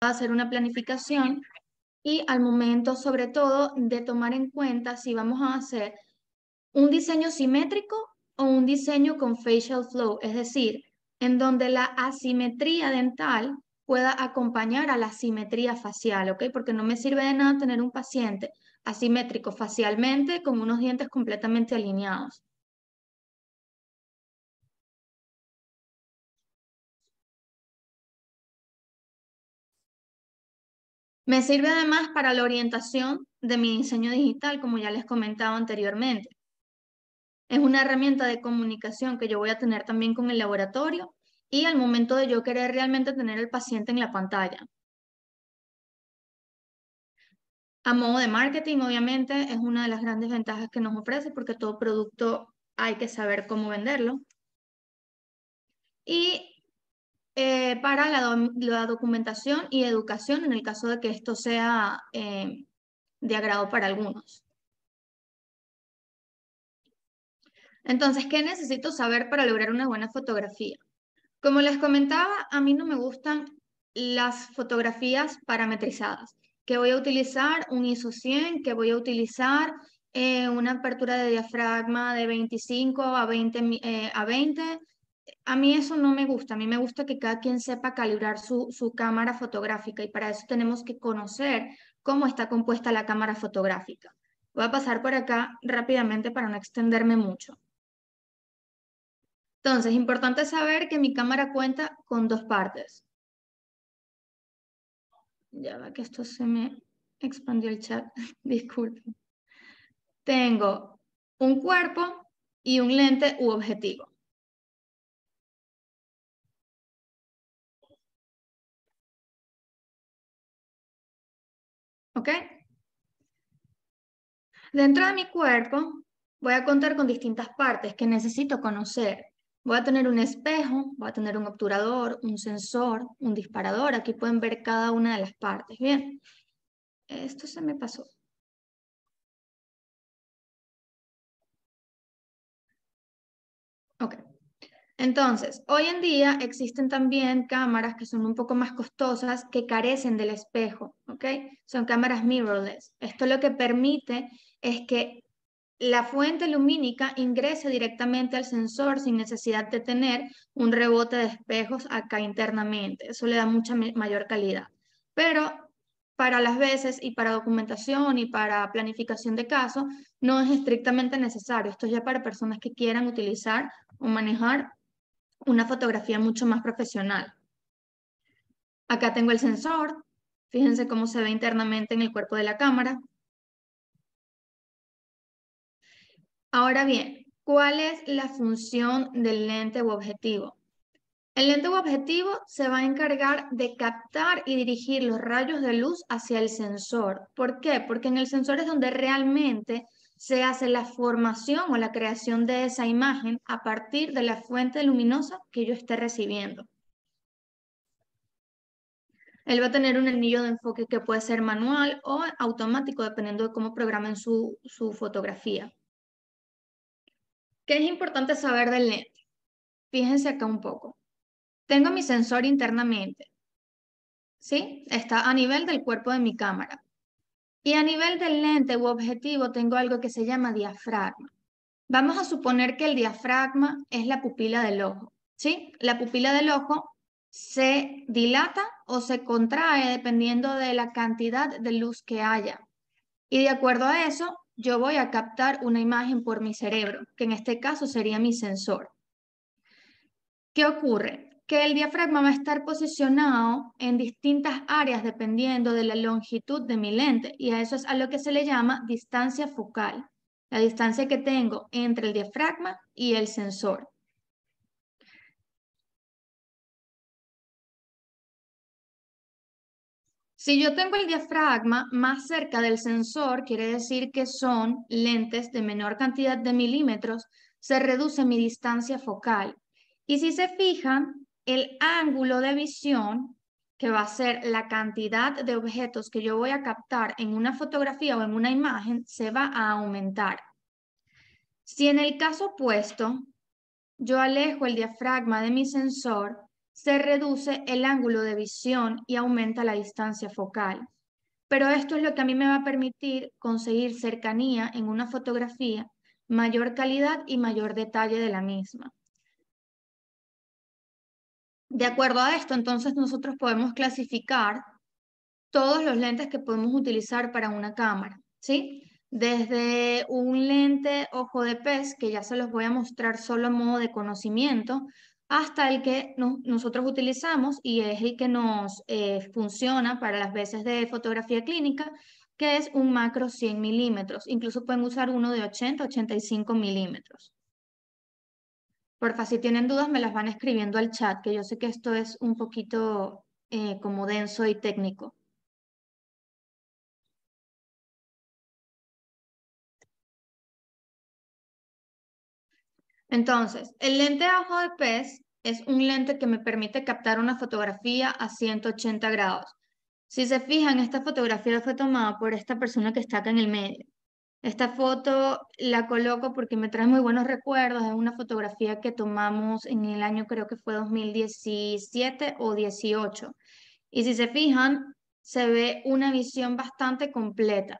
hacer una planificación y al momento, sobre todo, de tomar en cuenta si vamos a hacer un diseño simétrico o un diseño con facial flow, es decir, en donde la asimetría dental pueda acompañar a la simetría facial, ¿ok? Porque no me sirve de nada tener un paciente asimétrico facialmente con unos dientes completamente alineados. Me sirve además para la orientación de mi diseño digital, como ya les comentaba anteriormente. Es una herramienta de comunicación que yo voy a tener también con el laboratorio y al momento de yo querer realmente tener el paciente en la pantalla. A modo de marketing, obviamente, es una de las grandes ventajas que nos ofrece porque todo producto hay que saber cómo venderlo. Y para la documentación y educación en el caso de que esto sea de agrado para algunos. Entonces, ¿qué necesito saber para lograr una buena fotografía? Como les comentaba, a mí no me gustan las fotografías parametrizadas, que voy a utilizar un ISO 100, que voy a utilizar una apertura de diafragma de 25 a 20, a 20. A mí eso no me gusta, a mí me gusta que cada quien sepa calibrar su cámara fotográfica y para eso tenemos que conocer cómo está compuesta la cámara fotográfica. Voy a pasar por acá rápidamente para no extenderme mucho. Entonces, importante saber que mi cámara cuenta con dos partes. Ya va que esto se me expandió el chat, disculpen. Tengo un cuerpo y un lente u objetivo. ¿Ok? Dentro de mi cuerpo voy a contar con distintas partes que necesito conocer. Voy a tener un espejo, voy a tener un obturador, un sensor, un disparador. Aquí pueden ver cada una de las partes. Bien, esto se me pasó. Ok. Entonces, hoy en día existen también cámaras que son un poco más costosas que carecen del espejo, ¿ok? Son cámaras mirrorless. Esto lo que permite es que la fuente lumínica ingrese directamente al sensor sin necesidad de tener un rebote de espejos acá internamente. Eso le da mucha mayor calidad. Pero para las veces y para documentación y para planificación de casos no es estrictamente necesario. Esto es ya para personas que quieran utilizar o manejar una fotografía mucho más profesional. Acá tengo el sensor. Fíjense cómo se ve internamente en el cuerpo de la cámara. Ahora bien, ¿cuál es la función del lente u objetivo? El lente u objetivo se va a encargar de captar y dirigir los rayos de luz hacia el sensor. ¿Por qué? Porque en el sensor es donde realmente se hace la formación o la creación de esa imagen a partir de la fuente luminosa que yo esté recibiendo. Él va a tener un anillo de enfoque que puede ser manual o automático, dependiendo de cómo programen su fotografía. ¿Qué es importante saber del lente? Fíjense acá un poco. Tengo mi sensor internamente, ¿sí? Está a nivel del cuerpo de mi cámara. Y a nivel del lente u objetivo tengo algo que se llama diafragma. Vamos a suponer que el diafragma es la pupila del ojo, ¿sí? La pupila del ojo se dilata o se contrae dependiendo de la cantidad de luz que haya. Y de acuerdo a eso, yo voy a captar una imagen por mi cerebro, que en este caso sería mi sensor. ¿Qué ocurre? Que el diafragma va a estar posicionado en distintas áreas dependiendo de la longitud de mi lente y a eso es a lo que se le llama distancia focal, la distancia que tengo entre el diafragma y el sensor. Si yo tengo el diafragma más cerca del sensor, quiere decir que son lentes de menor cantidad de milímetros, se reduce mi distancia focal. Y si se fijan, el ángulo de visión, que va a ser la cantidad de objetos que yo voy a captar en una fotografía o en una imagen, se va a aumentar. Si en el caso opuesto, yo alejo el diafragma de mi sensor, se reduce el ángulo de visión y aumenta la distancia focal. Pero esto es lo que a mí me va a permitir conseguir cercanía en una fotografía, mayor calidad y mayor detalle de la misma. De acuerdo a esto, entonces nosotros podemos clasificar todos los lentes que podemos utilizar para una cámara, ¿sí? Desde un lente ojo de pez, que ya se los voy a mostrar solo a modo de conocimiento, hasta el que nosotros utilizamos y es el que nos funciona para las veces de fotografía clínica, que es un macro 100 milímetros. Incluso pueden usar uno de 80, 85 milímetros. Porfa, si tienen dudas me las van escribiendo al chat, que yo sé que esto es un poquito como denso y técnico. Entonces, el lente a ojo de pez es un lente que me permite captar una fotografía a 180 grados. Si se fijan, esta fotografía fue tomada por esta persona que está acá en el medio. Esta foto la coloco porque me trae muy buenos recuerdos. Es una fotografía que tomamos en el año, creo que fue 2017 o 18. Y si se fijan, se ve una visión bastante completa.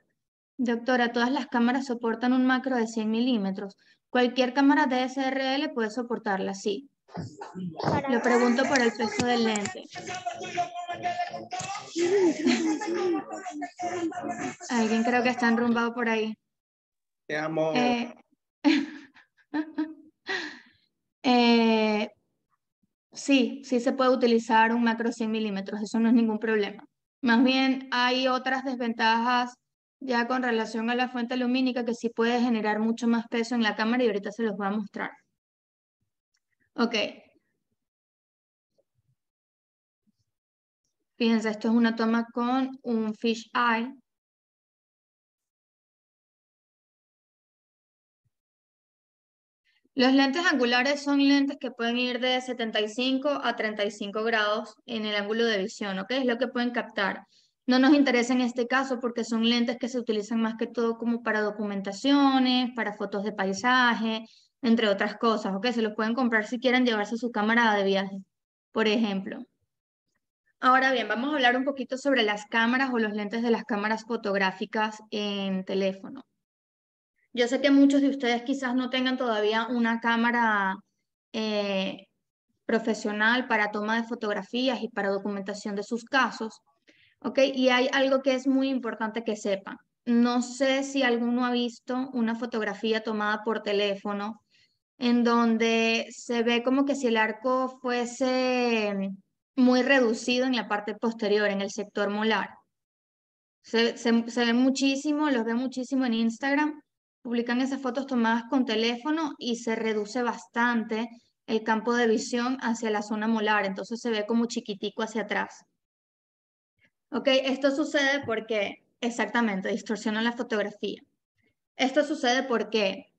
Doctora, todas las cámaras soportan un macro de 100 milímetros. Cualquier cámara DSLR puede soportarla, sí. Lo pregunto por el peso del lente. Alguien creo que está enrumbado por ahí. Te amo. Sí, sí se puede utilizar un macro 100 milímetros, eso no es ningún problema. Más bien hay otras desventajas ya con relación a la fuente lumínica que sí puede generar mucho más peso en la cámara y ahorita se los voy a mostrar. Ok. Fíjense, esto es una toma con un fish eye. Los lentes angulares son lentes que pueden ir de 75 a 35 grados en el ángulo de visión, ¿ok? Es lo que pueden captar. No nos interesa en este caso porque son lentes que se utilizan más que todo como para documentaciones, para fotos de paisaje, entre otras cosas, ¿ok? Se los pueden comprar si quieren llevarse su cámara de viaje, por ejemplo. Ahora bien, vamos a hablar un poquito sobre las cámaras o los lentes de las cámaras fotográficas en teléfono. Yo sé que muchos de ustedes quizás no tengan todavía una cámara eh, profesional para toma de fotografías y para documentación de sus casos, ¿ok? Y hay algo que es muy importante que sepan. No sé si alguno ha visto una fotografía tomada por teléfono en donde se ve como que si el arco fuese muy reducido en la parte posterior, en el sector molar. Se ven muchísimo, los veo muchísimo en Instagram, publican esas fotos tomadas con teléfono y se reduce bastante el campo de visión hacia la zona molar, entonces se ve como chiquitico hacia atrás. Ok, esto sucede porque, exactamente, distorsiona la fotografía. Esto sucede porque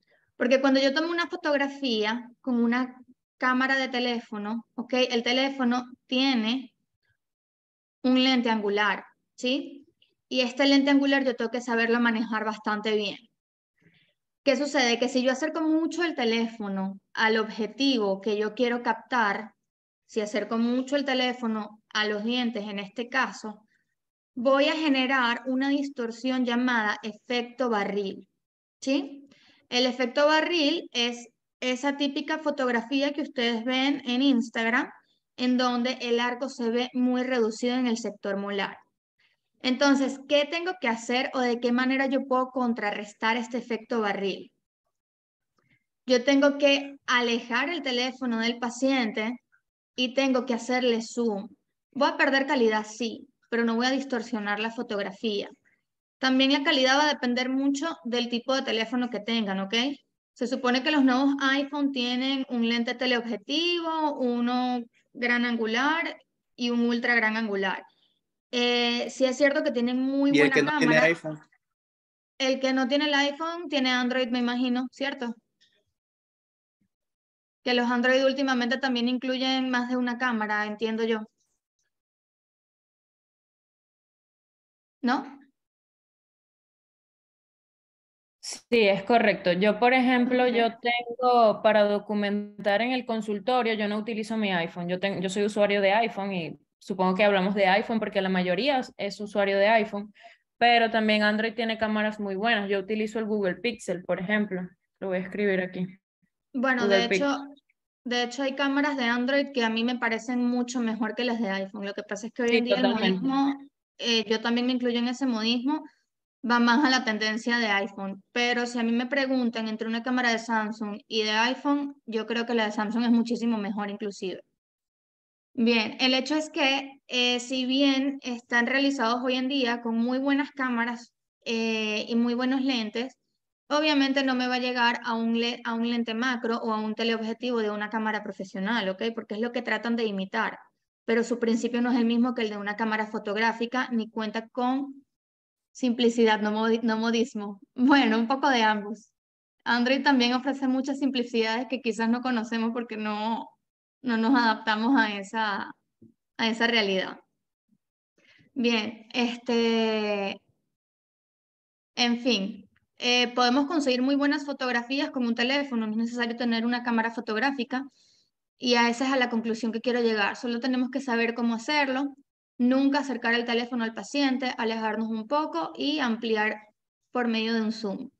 cuando yo tomo una fotografía con una cámara de teléfono, ok, el teléfono tiene un lente angular, ¿sí? Y este lente angular yo tengo que saberlo manejar bastante bien. ¿Qué sucede? Que si yo acerco mucho el teléfono al objetivo que yo quiero captar, si acerco mucho el teléfono a los dientes en este caso, voy a generar una distorsión llamada efecto barril, ¿sí? El efecto barril es esa típica fotografía que ustedes ven en Instagram en donde el arco se ve muy reducido en el sector molar. Entonces, ¿qué tengo que hacer o de qué manera yo puedo contrarrestar este efecto barril? Yo tengo que alejar el teléfono del paciente y tengo que hacerle zoom. Voy a perder calidad, sí, pero no voy a distorsionar la fotografía. También la calidad va a depender mucho del tipo de teléfono que tengan, ¿ok? Se supone que los nuevos iPhone tienen un lente teleobjetivo, uno gran angular y un ultra gran angular. Sí es cierto que tienen muy Y el que buena no tiene cámara. iPhone. El que no tiene el iPhone tiene Android, me imagino, ¿cierto? Que los Android últimamente también incluyen más de una cámara, entiendo yo. ¿No? Sí, es correcto. Yo, por ejemplo, Okay. yo tengo para documentar en el consultorio, yo no utilizo mi iPhone. Yo soy usuario de iPhone y supongo que hablamos de iPhone porque la mayoría es usuario de iPhone, pero también Android tiene cámaras muy buenas. Yo utilizo el Google Pixel, por ejemplo. Lo voy a escribir aquí. Bueno, Google Pixel. de hecho hay cámaras de Android que a mí me parecen mucho mejor que las de iPhone. Lo que pasa es que hoy en Sí, día el totalmente. modismo, yo también me incluyo en ese modismo, va más a la tendencia de iPhone. Pero si a mí me preguntan entre una cámara de Samsung y de iPhone, yo creo que la de Samsung es muchísimo mejor inclusive. Bien, el hecho es que si bien están realizados hoy en día con muy buenas cámaras y muy buenos lentes, obviamente no me va a llegar a a un lente macro o a un teleobjetivo de una cámara profesional, ¿ok? Porque es lo que tratan de imitar, pero su principio no es el mismo que el de una cámara fotográfica ni cuenta con simplicidad, no modismo. Bueno, un poco de ambos. Android también ofrece muchas simplicidades que quizás no conocemos porque no nos adaptamos a esa realidad. Bien, en fin, podemos conseguir muy buenas fotografías con un teléfono, no es necesario tener una cámara fotográfica y a esa es a la conclusión que quiero llegar. Solo tenemos que saber cómo hacerlo, nunca acercar el teléfono al paciente, alejarnos un poco y ampliar por medio de un zoom.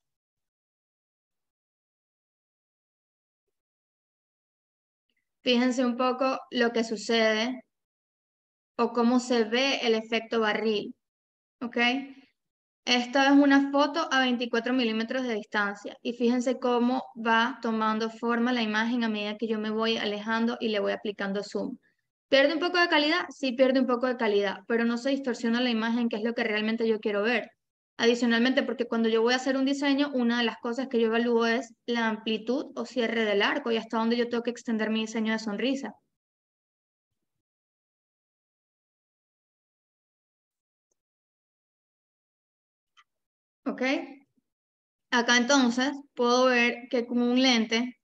Fíjense un poco lo que sucede o cómo se ve el efecto barril, ¿ok? Esta es una foto a 24 milímetros de distancia y fíjense cómo va tomando forma la imagen a medida que yo me voy alejando y le voy aplicando zoom. ¿Pierde un poco de calidad? Sí, pierde un poco de calidad, pero no se distorsiona la imagen, que es lo que realmente yo quiero ver. Adicionalmente, porque cuando yo voy a hacer un diseño, una de las cosas que yo evalúo es la amplitud o cierre del arco y hasta dónde yo tengo que extender mi diseño de sonrisa. ¿Ok? Acá entonces puedo ver que con un lente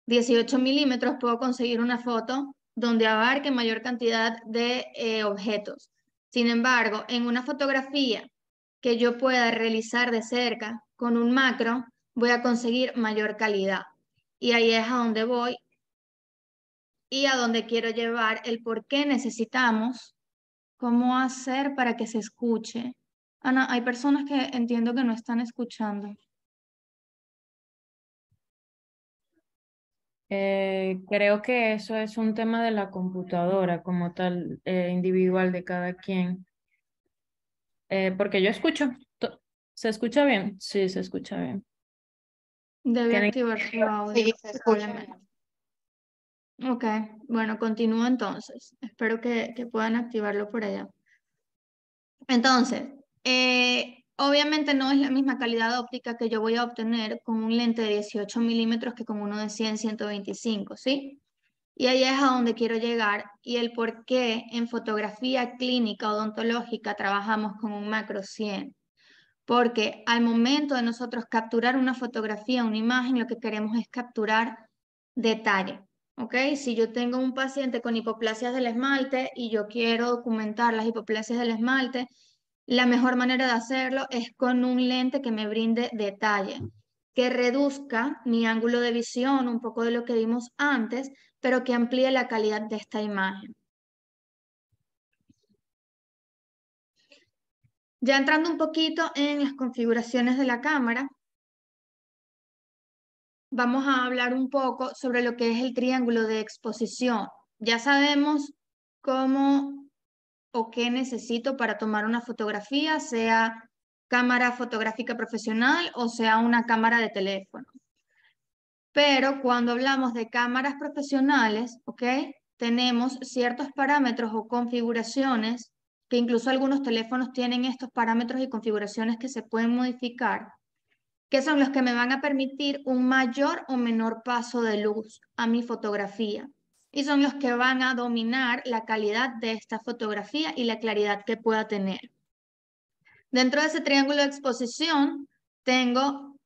18 milímetros puedo conseguir una foto donde abarque mayor cantidad de objetos. Sin embargo, en una fotografía que yo pueda realizar de cerca con un macro, voy a conseguir mayor calidad. Y ahí es a donde voy y a donde quiero llevar el por qué necesitamos, cómo hacer para que se escuche. Ana, hay personas que entiendo que no están escuchando. Creo que eso es un tema de la computadora como tal, individual de cada quien. Porque yo escucho. ¿Se escucha bien? Sí, se escucha bien. Debe Tienen. activar su audio, probablemente. Ok, bueno, continúo entonces. Espero que puedan activarlo por allá. Entonces, obviamente no es la misma calidad óptica que yo voy a obtener con un lente de 18 milímetros que con uno de 100, 125, ¿sí? Y ahí es a donde quiero llegar y el por qué en fotografía clínica odontológica trabajamos con un macro 100. Porque al momento de nosotros capturar una fotografía, una imagen, lo que queremos es capturar detalle. ¿Ok? Si yo tengo un paciente con hipoplasias del esmalte y yo quiero documentar las hipoplasias del esmalte, la mejor manera de hacerlo es con un lente que me brinde detalle, que reduzca mi ángulo de visión, un poco de lo que vimos antes, pero que amplíe la calidad de esta imagen. Ya entrando un poquito en las configuraciones de la cámara, vamos a hablar un poco sobre lo que es el triángulo de exposición. Ya sabemos cómo o qué necesito para tomar una fotografía, sea cámara fotográfica profesional o sea una cámara de teléfono. Pero cuando hablamos de cámaras profesionales, ¿ok? Tenemos ciertos parámetros o configuraciones, que incluso algunos teléfonos tienen estos parámetros y configuraciones que se pueden modificar, que son los que me van a permitir un mayor o menor paso de luz a mi fotografía. Y son los que van a dominar la calidad de esta fotografía y la claridad que pueda tener. Dentro de ese triángulo de exposición, tengo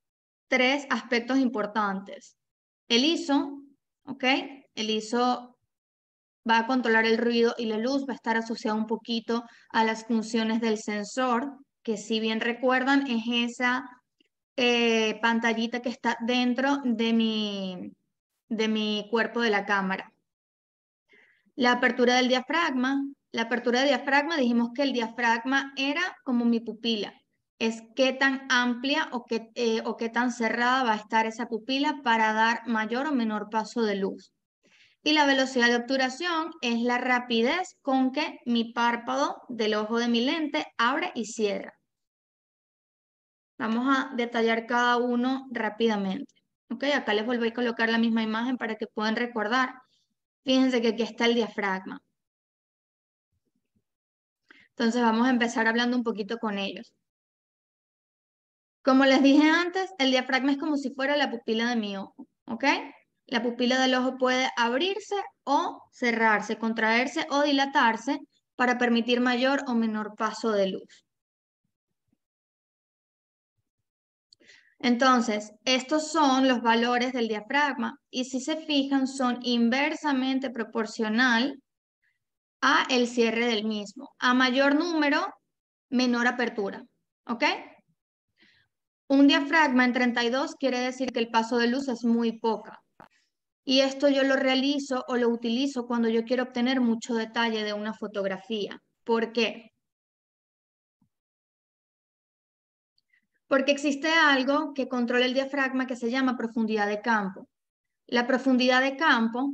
tres aspectos importantes. El ISO, ¿ok? El ISO va a controlar el ruido y la luz, va a estar asociado un poquito a las funciones del sensor, que si bien recuerdan es esa pantallita que está dentro de mi cuerpo de la cámara. La apertura del diafragma. La apertura del diafragma, dijimos que el diafragma era como mi pupila. Es qué tan amplia o qué tan cerrada va a estar esa pupila para dar mayor o menor paso de luz. Y la velocidad de obturación es la rapidez con que mi párpado del ojo de mi lente abre y cierra. Vamos a detallar cada uno rápidamente. ¿Ok? Acá les volví a colocar la misma imagen para que puedan recordar. Fíjense que aquí está el diafragma. Entonces vamos a empezar hablando un poquito con ellos. Como les dije antes, el diafragma es como si fuera la pupila de mi ojo. ¿Ok? La pupila del ojo puede abrirse o cerrarse, contraerse o dilatarse para permitir mayor o menor paso de luz. Entonces, estos son los valores del diafragma y si se fijan son inversamente proporcional a el cierre del mismo. A mayor número, menor apertura. ¿Ok? Un diafragma en 32 quiere decir que el paso de luz es muy poca. Y esto yo lo realizo o lo utilizo cuando yo quiero obtener mucho detalle de una fotografía. ¿Por qué? Porque existe algo que controla el diafragma que se llama profundidad de campo. La profundidad de campo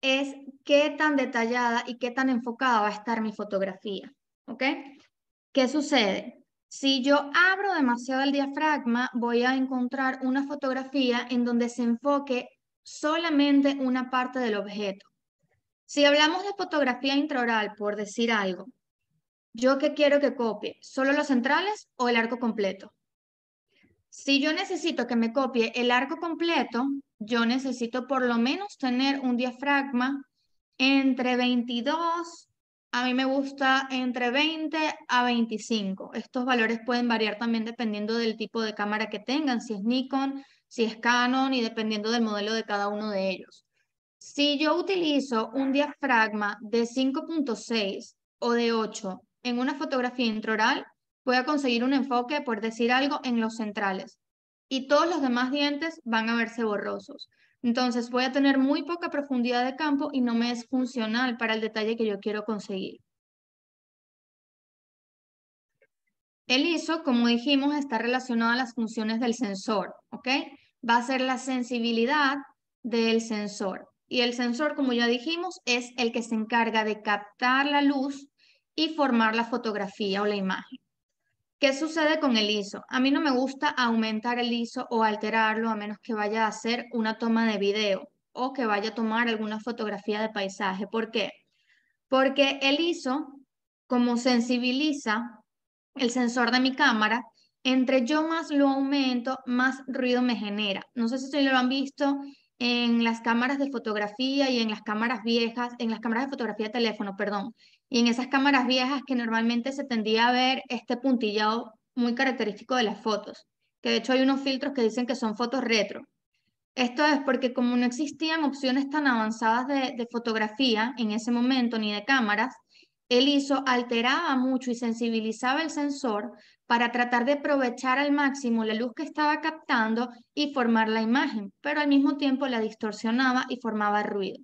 es qué tan detallada y qué tan enfocada va a estar mi fotografía. ¿Ok? ¿Qué sucede? Si yo abro demasiado el diafragma, voy a encontrar una fotografía en donde se enfoque solamente una parte del objeto. Si hablamos de fotografía intraoral, por decir algo, ¿yo qué quiero que copie? ¿Solo los centrales o el arco completo? Si yo necesito que me copie el arco completo, yo necesito por lo menos tener un diafragma entre 22, a mí me gusta entre 20 a 25. Estos valores pueden variar también dependiendo del tipo de cámara que tengan, si es Nikon, si es Canon y dependiendo del modelo de cada uno de ellos. Si yo utilizo un diafragma de 5.6 o de 8 en una fotografía intraoral, voy a conseguir un enfoque, por decir algo, en los centrales. Y todos los demás dientes van a verse borrosos. Entonces voy a tener muy poca profundidad de campo y no me es funcional para el detalle que yo quiero conseguir. El ISO, como dijimos, está relacionado a las funciones del sensor, ¿ok? Va a ser la sensibilidad del sensor. Y el sensor, como ya dijimos, es el que se encarga de captar la luz y formar la fotografía o la imagen. ¿Qué sucede con el ISO? A mí no me gusta aumentar el ISO o alterarlo a menos que vaya a hacer una toma de video o que vaya a tomar alguna fotografía de paisaje. ¿Por qué? Porque el ISO, como sensibiliza el sensor de mi cámara, entre yo más lo aumento, más ruido me genera. No sé si lo han visto en las cámaras de fotografía y en las cámaras viejas, en las cámaras de fotografía de teléfono, perdón, y en esas cámaras viejas que normalmente se tendía a ver este puntillado muy característico de las fotos, que de hecho hay unos filtros que dicen que son fotos retro. Esto es porque como no existían opciones tan avanzadas de fotografía en ese momento ni de cámaras, el ISO alteraba mucho y sensibilizaba el sensor para tratar de aprovechar al máximo la luz que estaba captando y formar la imagen, pero al mismo tiempo la distorsionaba y formaba ruido.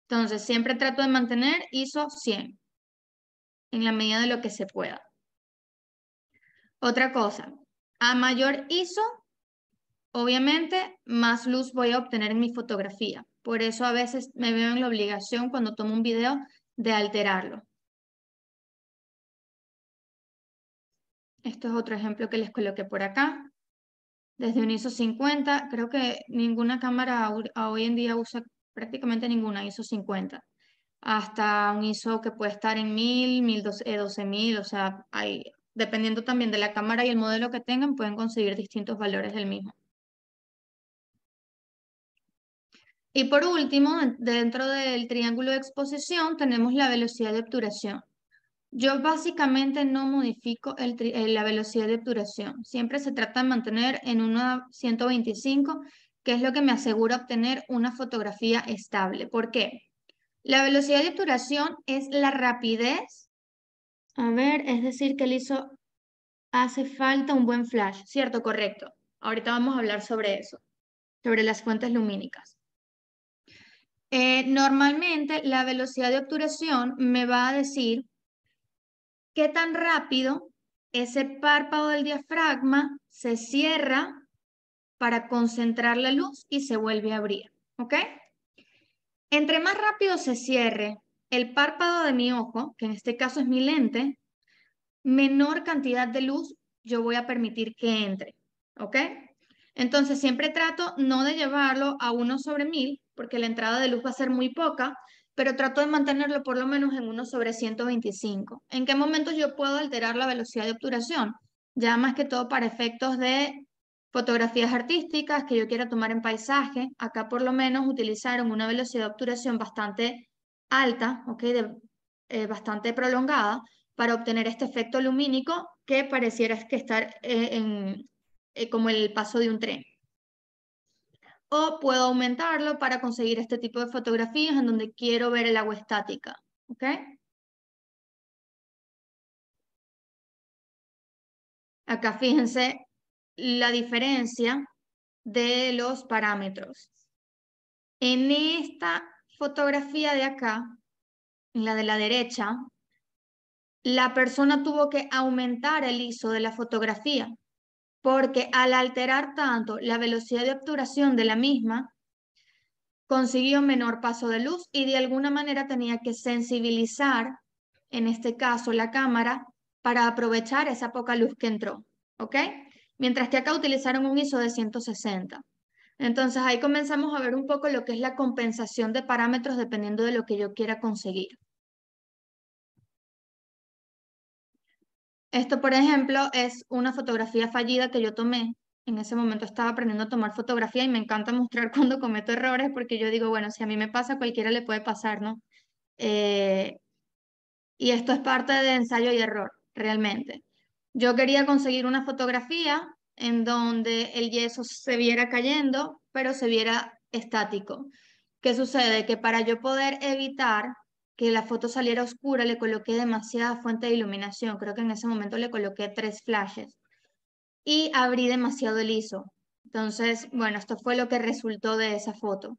Entonces siempre trato de mantener ISO 100 en la medida de lo que se pueda. Otra cosa, a mayor ISO, obviamente, más luz voy a obtener en mi fotografía. Por eso a veces me veo en la obligación cuando tomo un video de alterarlo. Esto es otro ejemplo que les coloqué por acá. Desde un ISO 50, creo que ninguna cámara hoy en día usa prácticamente ninguna ISO 50. Hasta un ISO que puede estar en 1000, 12.000, o sea, dependiendo también de la cámara y el modelo que tengan, pueden conseguir distintos valores del mismo. Y por último, dentro del triángulo de exposición tenemos la velocidad de obturación. Yo básicamente no modifico la velocidad de obturación. Siempre se trata de mantener en una 125, que es lo que me asegura obtener una fotografía estable. ¿Por qué? La velocidad de obturación es la rapidez. A ver, es decir, que el ISO Hace falta un buen flash, ¿cierto? Correcto. Ahorita vamos a hablar sobre eso, sobre las fuentes lumínicas. Normalmente la velocidad de obturación me va a decir qué tan rápido ese párpado del diafragma se cierra para concentrar la luz y se vuelve a abrir, ¿ok? Entre más rápido se cierre el párpado de mi ojo, que en este caso es mi lente, menor cantidad de luz yo voy a permitir que entre, ¿ok? Entonces siempre trato no de llevarlo a 1/1000, porque la entrada de luz va a ser muy poca, pero trato de mantenerlo por lo menos en 1/125. ¿En qué momentos yo puedo alterar la velocidad de obturación? Ya más que todo para efectos de fotografías artísticas que yo quiera tomar en paisaje. Acá por lo menos utilizaron una velocidad de obturación bastante alta, ¿ok? Bastante prolongada para obtener este efecto lumínico que pareciera que estar como el paso de un tren. O puedo aumentarlo para conseguir este tipo de fotografías en donde quiero ver el agua estática. ¿Ok? Acá fíjense la diferencia de los parámetros. En esta fotografía de acá, en la de la derecha, la persona tuvo que aumentar el ISO de la fotografía, porque al alterar tanto la velocidad de obturación de la misma, consiguió menor paso de luz y de alguna manera tenía que sensibilizar, en este caso la cámara, para aprovechar esa poca luz que entró, ¿ok? Mientras que acá utilizaron un ISO de 160. Entonces ahí comenzamos a ver un poco lo que es la compensación de parámetros dependiendo de lo que yo quiera conseguir. Esto, por ejemplo, es una fotografía fallida que yo tomé. En ese momento estaba aprendiendo a tomar fotografía y me encanta mostrar cuando cometo errores porque yo digo, bueno, si a mí me pasa, a cualquiera le puede pasar, ¿no? Eh, y esto es parte de ensayo y error, realmente. Yo quería conseguir una fotografía en donde el yeso se viera cayendo, pero se viera estático. ¿Qué sucede? Que para yo poder evitar que la foto saliera oscura, le coloqué demasiada fuente de iluminación. Creo que en ese momento le coloqué 3 flashes y abrí demasiado el ISO. Entonces, bueno, esto fue lo que resultó de esa foto.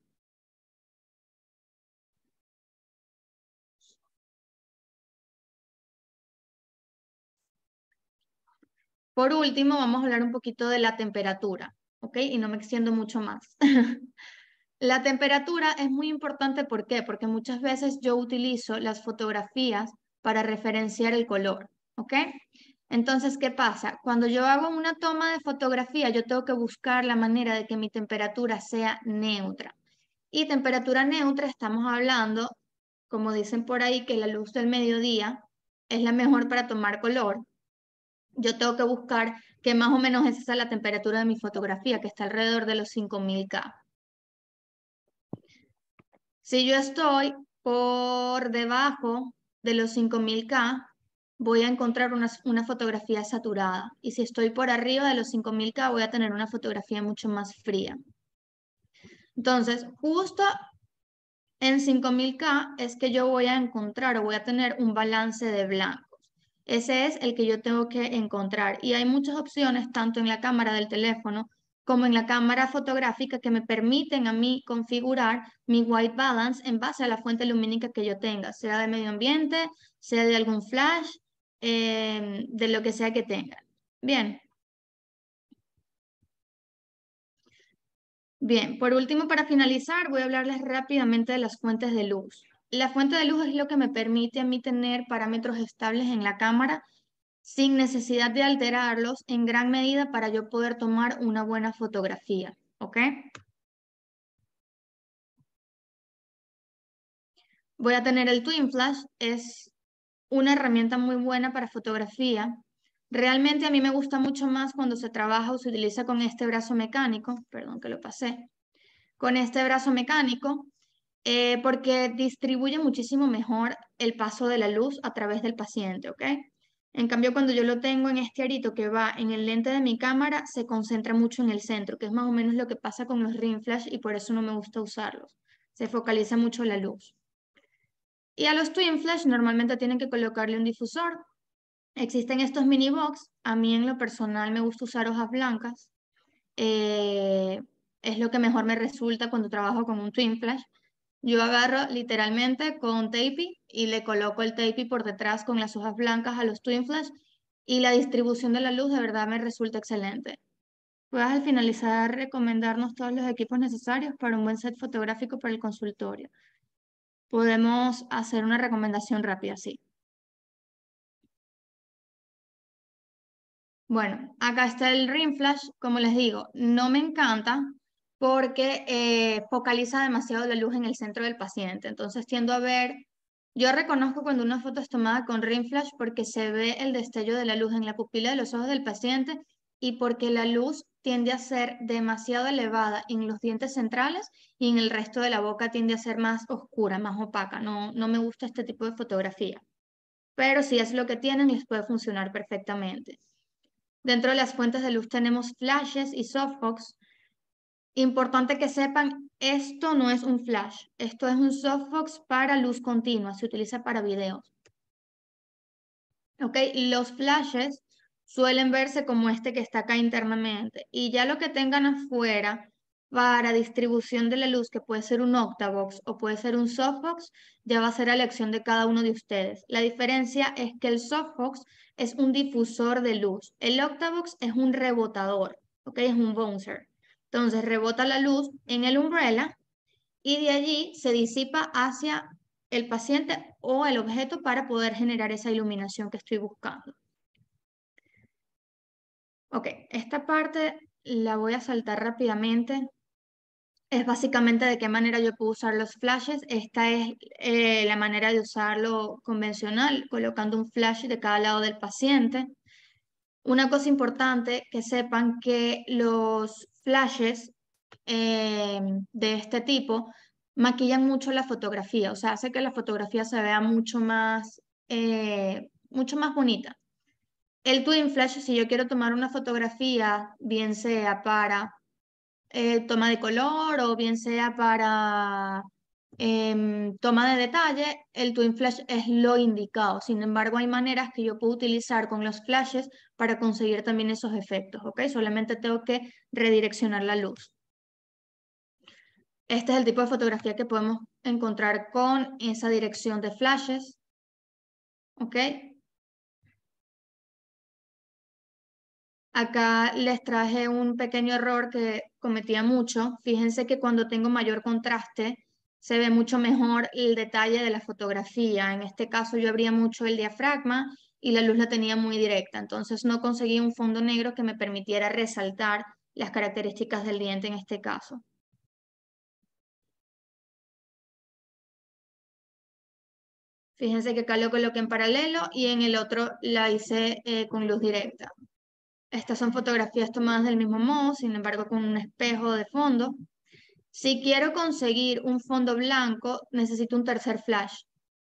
Por último, vamos a hablar un poquito de la temperatura, ¿ok? Y no me extiendo mucho más. La temperatura es muy importante, ¿por qué? Porque muchas veces yo utilizo las fotografías para referenciar el color, ¿ok? Entonces, ¿qué pasa? Cuando yo hago una toma de fotografía, yo tengo que buscar la manera de que mi temperatura sea neutra. Y temperatura neutra estamos hablando, como dicen por ahí, que la luz del mediodía es la mejor para tomar color. Yo tengo que buscar que más o menos esa sea la temperatura de mi fotografía, que está alrededor de los 5000 K. Si yo estoy por debajo de los 5000 K, voy a encontrar una fotografía saturada. Y si estoy por arriba de los 5000 K, voy a tener una fotografía mucho más fría. Entonces, justo en 5000 K es que yo voy a encontrar o voy a tener un balance de blancos. Ese es el que yo tengo que encontrar. Y hay muchas opciones, tanto en la cámara del teléfono como en la cámara fotográfica, que me permiten a mí configurar mi white balance en base a la fuente lumínica que yo tenga, sea de medio ambiente, sea de algún flash, de lo que sea que tenga. Bien. Bien, por último, para finalizar, voy a hablarles rápidamente de las fuentes de luz. La fuente de luz es lo que me permite a mí tener parámetros estables en la cámara sin necesidad de alterarlos en gran medida para yo poder tomar una buena fotografía. ¿Ok? Voy a tener el Twin Flash, es una herramienta muy buena para fotografía. Realmente a mí me gusta mucho más cuando se trabaja o se utiliza con este brazo mecánico, perdón que lo pasé, con este brazo mecánico, porque distribuye muchísimo mejor el paso de la luz a través del paciente, ¿ok? En cambio, cuando yo lo tengo en este arito que va en el lente de mi cámara, se concentra mucho en el centro, que es más o menos lo que pasa con los ring flash y por eso no me gusta usarlos. Se focaliza mucho la luz. Y a los twin flash normalmente tienen que colocarle un difusor. Existen estos mini box. A mí en lo personal me gusta usar hojas blancas. Es lo que mejor me resulta cuando trabajo con un Twin Flash. Yo agarro literalmente con tape y le coloco el tape por detrás con las hojas blancas a los Twin Flash y la distribución de la luz de verdad me resulta excelente. Puedes al finalizar recomendarnos todos los equipos necesarios para un buen set fotográfico para el consultorio. Podemos hacer una recomendación rápida, sí. Bueno, acá está el Ring Flash, como les digo, no me encanta porque focaliza demasiado la luz en el centro del paciente. Entonces tiendo a ver, yo reconozco cuando una foto es tomada con Ring Flash porque se ve el destello de la luz en la pupila de los ojos del paciente y porque la luz tiende a ser demasiado elevada en los dientes centrales y en el resto de la boca tiende a ser más oscura, más opaca. No me gusta este tipo de fotografía. Pero si es lo que tienen, les puede funcionar perfectamente. Dentro de las fuentes de luz tenemos flashes y softbox. Importante que sepan, esto no es un flash, esto es un softbox para luz continua, se utiliza para videos. ¿Ok? Los flashes suelen verse como este que está acá internamente y ya lo que tengan afuera para distribución de la luz, que puede ser un octavox o puede ser un softbox, ya va a ser a elección de cada uno de ustedes. La diferencia es que el softbox es un difusor de luz, el octavox es un rebotador, ¿ok? Es un bouncer. Entonces rebota la luz en el umbrella y de allí se disipa hacia el paciente o el objeto para poder generar esa iluminación que estoy buscando. Ok, esta parte la voy a saltar rápidamente. Es básicamente de qué manera yo puedo usar los flashes. Esta es la manera de usarlo convencional, colocando un flash de cada lado del paciente. Una cosa importante que sepan que los flashes de este tipo maquillan mucho la fotografía, o sea, hace que la fotografía se vea mucho más bonita. El Twin Flash, si yo quiero tomar una fotografía, bien sea para toma de color o bien sea para toma de detalle, el Twin Flash es lo indicado. Sin embargo, hay maneras que yo puedo utilizar con los flashes para conseguir también esos efectos, ¿ok? Solamente tengo que redireccionar la luz. Este es el tipo de fotografía que podemos encontrar con esa dirección de flashes, ¿ok? Acá les traje un pequeño error que cometía mucho. Fíjense que cuando tengo mayor contraste se ve mucho mejor el detalle de la fotografía. En este caso yo abría mucho el diafragma y la luz la tenía muy directa. Entonces no conseguí un fondo negro que me permitiera resaltar las características del diente en este caso. Fíjense que acá lo coloqué en paralelo y en el otro la hice con luz directa. Estas son fotografías tomadas del mismo modo, sin embargo con un espejo de fondo. Si quiero conseguir un fondo blanco, necesito un tercer flash,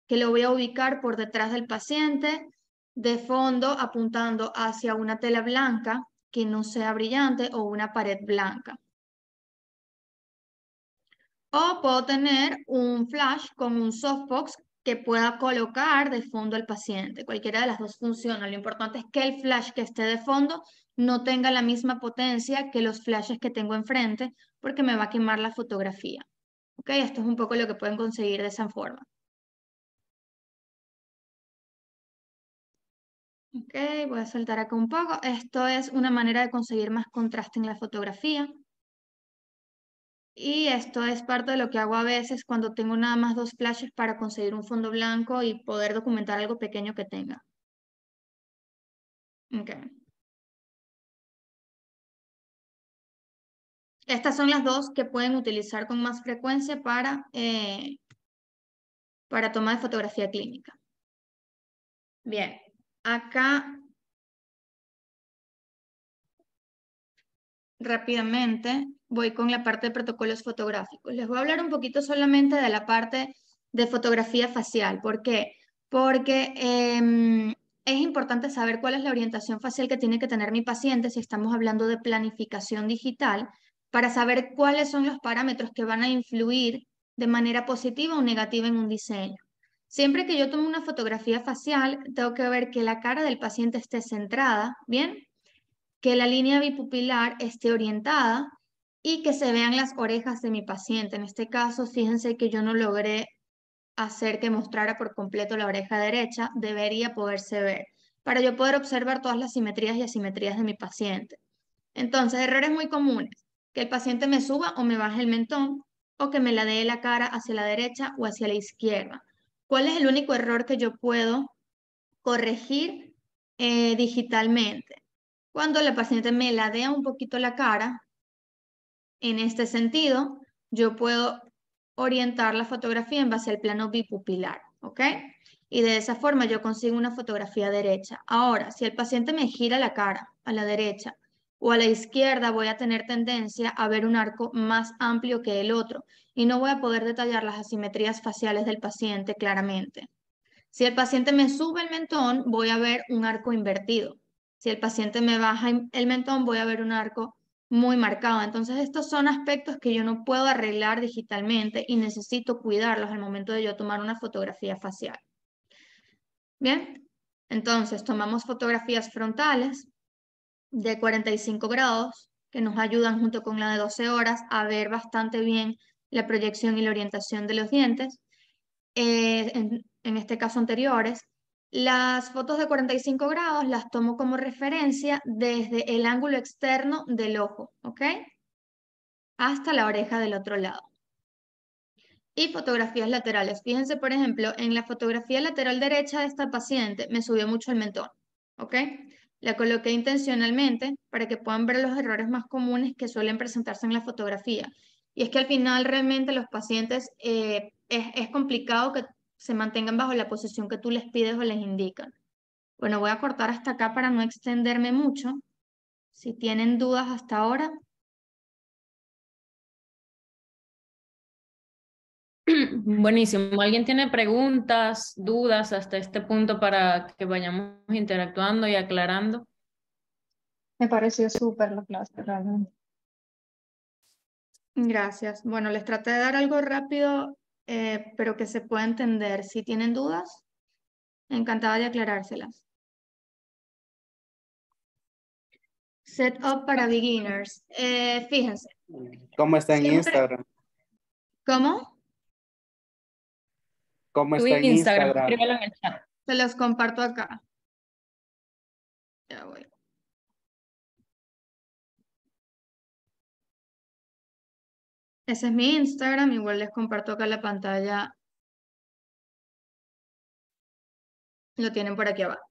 que lo voy a ubicar por detrás del paciente, de fondo apuntando hacia una tela blanca que no sea brillante o una pared blanca. O puedo tener un flash con un softbox que pueda colocar de fondo al paciente. Cualquiera de las dos funciona. Lo importante es que el flash que esté de fondo no tenga la misma potencia que los flashes que tengo enfrente, porque me va a quemar la fotografía. ¿Ok? Esto es un poco lo que pueden conseguir de esa forma. Ok, voy a soltar acá un poco. Esto es una manera de conseguir más contraste en la fotografía. Y esto es parte de lo que hago a veces cuando tengo nada más dos flashes para conseguir un fondo blanco y poder documentar algo pequeño que tenga. Okay. Estas son las dos que pueden utilizar con más frecuencia para toma de fotografía clínica. Bien, acá rápidamente voy con la parte de protocolos fotográficos. Les voy a hablar un poquito solamente de la parte de fotografía facial. ¿Por qué? Porque es importante saber cuál es la orientación facial que tiene que tener mi paciente si estamos hablando de planificación digital, para saber cuáles son los parámetros que van a influir de manera positiva o negativa en un diseño. Siempre que yo tome una fotografía facial, tengo que ver que la cara del paciente esté centrada, ¿bien? Que la línea bipupilar esté orientada y que se vean las orejas de mi paciente. En este caso, fíjense que yo no logré hacer que mostrara por completo la oreja derecha, debería poderse ver, para yo poder observar todas las simetrías y asimetrías de mi paciente. Entonces, errores muy comunes, que el paciente me suba o me baje el mentón, o que me la dé la cara hacia la derecha o hacia la izquierda. ¿Cuál es el único error que yo puedo corregir digitalmente? Cuando la paciente me ladea un poquito la cara, en este sentido, yo puedo orientar la fotografía en base al plano bipupilar, ¿ok? Y de esa forma yo consigo una fotografía derecha. Ahora, si el paciente me gira la cara a la derecha o a la izquierda, voy a tener tendencia a ver un arco más amplio que el otro y no voy a poder detallar las asimetrías faciales del paciente claramente. Si el paciente me sube el mentón, voy a ver un arco invertido. Si el paciente me baja el mentón, voy a ver un arco muy marcado. Entonces, estos son aspectos que yo no puedo arreglar digitalmente y necesito cuidarlos al momento de yo tomar una fotografía facial. Bien, entonces tomamos fotografías frontales de 45 grados que nos ayudan junto con la de 12 horas a ver bastante bien la proyección y la orientación de los dientes. En este caso anteriores, las fotos de 45 grados las tomo como referencia desde el ángulo externo del ojo, ¿ok? Hasta la oreja del otro lado. Y fotografías laterales. Fíjense, por ejemplo, en la fotografía lateral derecha de esta paciente me subió mucho el mentón, ¿ok? La coloqué intencionalmente para que puedan ver los errores más comunes que suelen presentarse en la fotografía. Y es que al final realmente los pacientes es complicado que se mantengan bajo la posición que tú les pides o les indican. Bueno, voy a cortar hasta acá para no extenderme mucho. Si tienen dudas hasta ahora. Buenísimo. ¿Alguien tiene preguntas, dudas hasta este punto para que vayamos interactuando y aclarando? Me pareció súper la clase, realmente. Gracias. Bueno, les traté de dar algo rápido, pero que se pueda entender. Si tienen dudas, encantada de aclarárselas. Setup para beginners. Fíjense. ¿Cómo está en Siempre. Instagram? ¿Cómo? ¿Cómo Tu está en Instagram, Instagram? escríbelo en el chat. Se los comparto acá. Ya voy. Ese es mi Instagram. Igual les comparto acá la pantalla. Lo tienen por aquí abajo.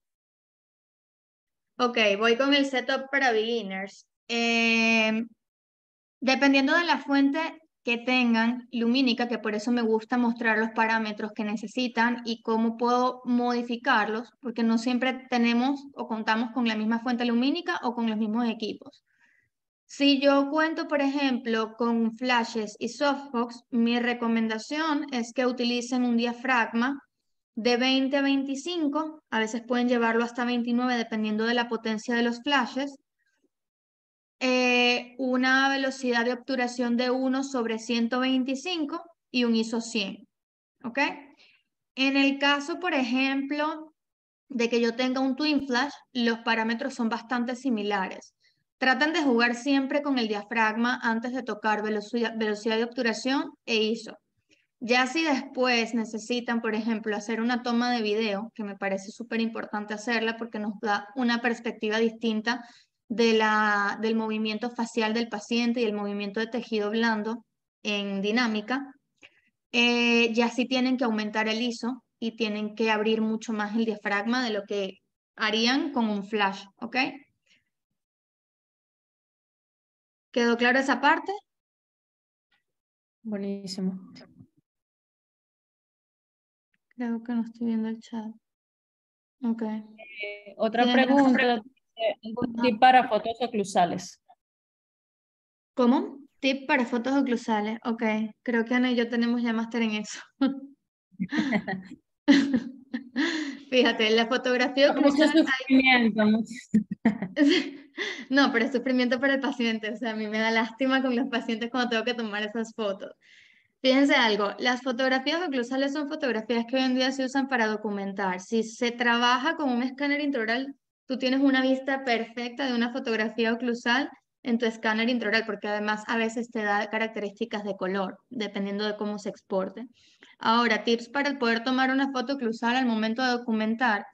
Ok, voy con el setup para beginners. Dependiendo de la fuente que tengan lumínica, que por eso me gusta mostrar los parámetros que necesitan y cómo puedo modificarlos, porque no siempre tenemos o contamos con la misma fuente lumínica o con los mismos equipos. Si yo cuento, por ejemplo, con flashes y softbox, mi recomendación es que utilicen un diafragma de 20 a 25, a veces pueden llevarlo hasta 29 dependiendo de la potencia de los flashes, una velocidad de obturación de 1/125 y un ISO 100, ¿ok? En el caso, por ejemplo, de que yo tenga un Twin Flash, los parámetros son bastante similares. Traten de jugar siempre con el diafragma antes de tocar velocidad de obturación e ISO. Ya si después necesitan, por ejemplo, hacer una toma de video, que me parece súper importante hacerla porque nos da una perspectiva distinta del movimiento facial del paciente y el movimiento de tejido blando en dinámica, ya sí tienen que aumentar el ISO y tienen que abrir mucho más el diafragma de lo que harían con un flash, ¿ok? ¿Quedó claro esa parte? Buenísimo. Creo que no estoy viendo el chat. Ok. Otra ¿Tienen pregunta, ¿algún tip para fotos oclusales? ¿Cómo? Tip para fotos oclusales. Ok, creo que Ana y yo tenemos ya máster en eso. Fíjate, la fotografía Mucho oclusal sufrimiento. No, pero es sufrimiento para el paciente. O sea, a mí me da lástima con los pacientes cuando tengo que tomar esas fotos. Fíjense algo, las fotografías oclusales son fotografías que hoy en día se usan para documentar. Si se trabaja con un escáner intraoral, tú tienes una vista perfecta de una fotografía oclusal en tu escáner intraoral, porque además a veces te da características de color, dependiendo de cómo se exporte. Ahora, tips para poder tomar una foto oclusal al momento de documentar.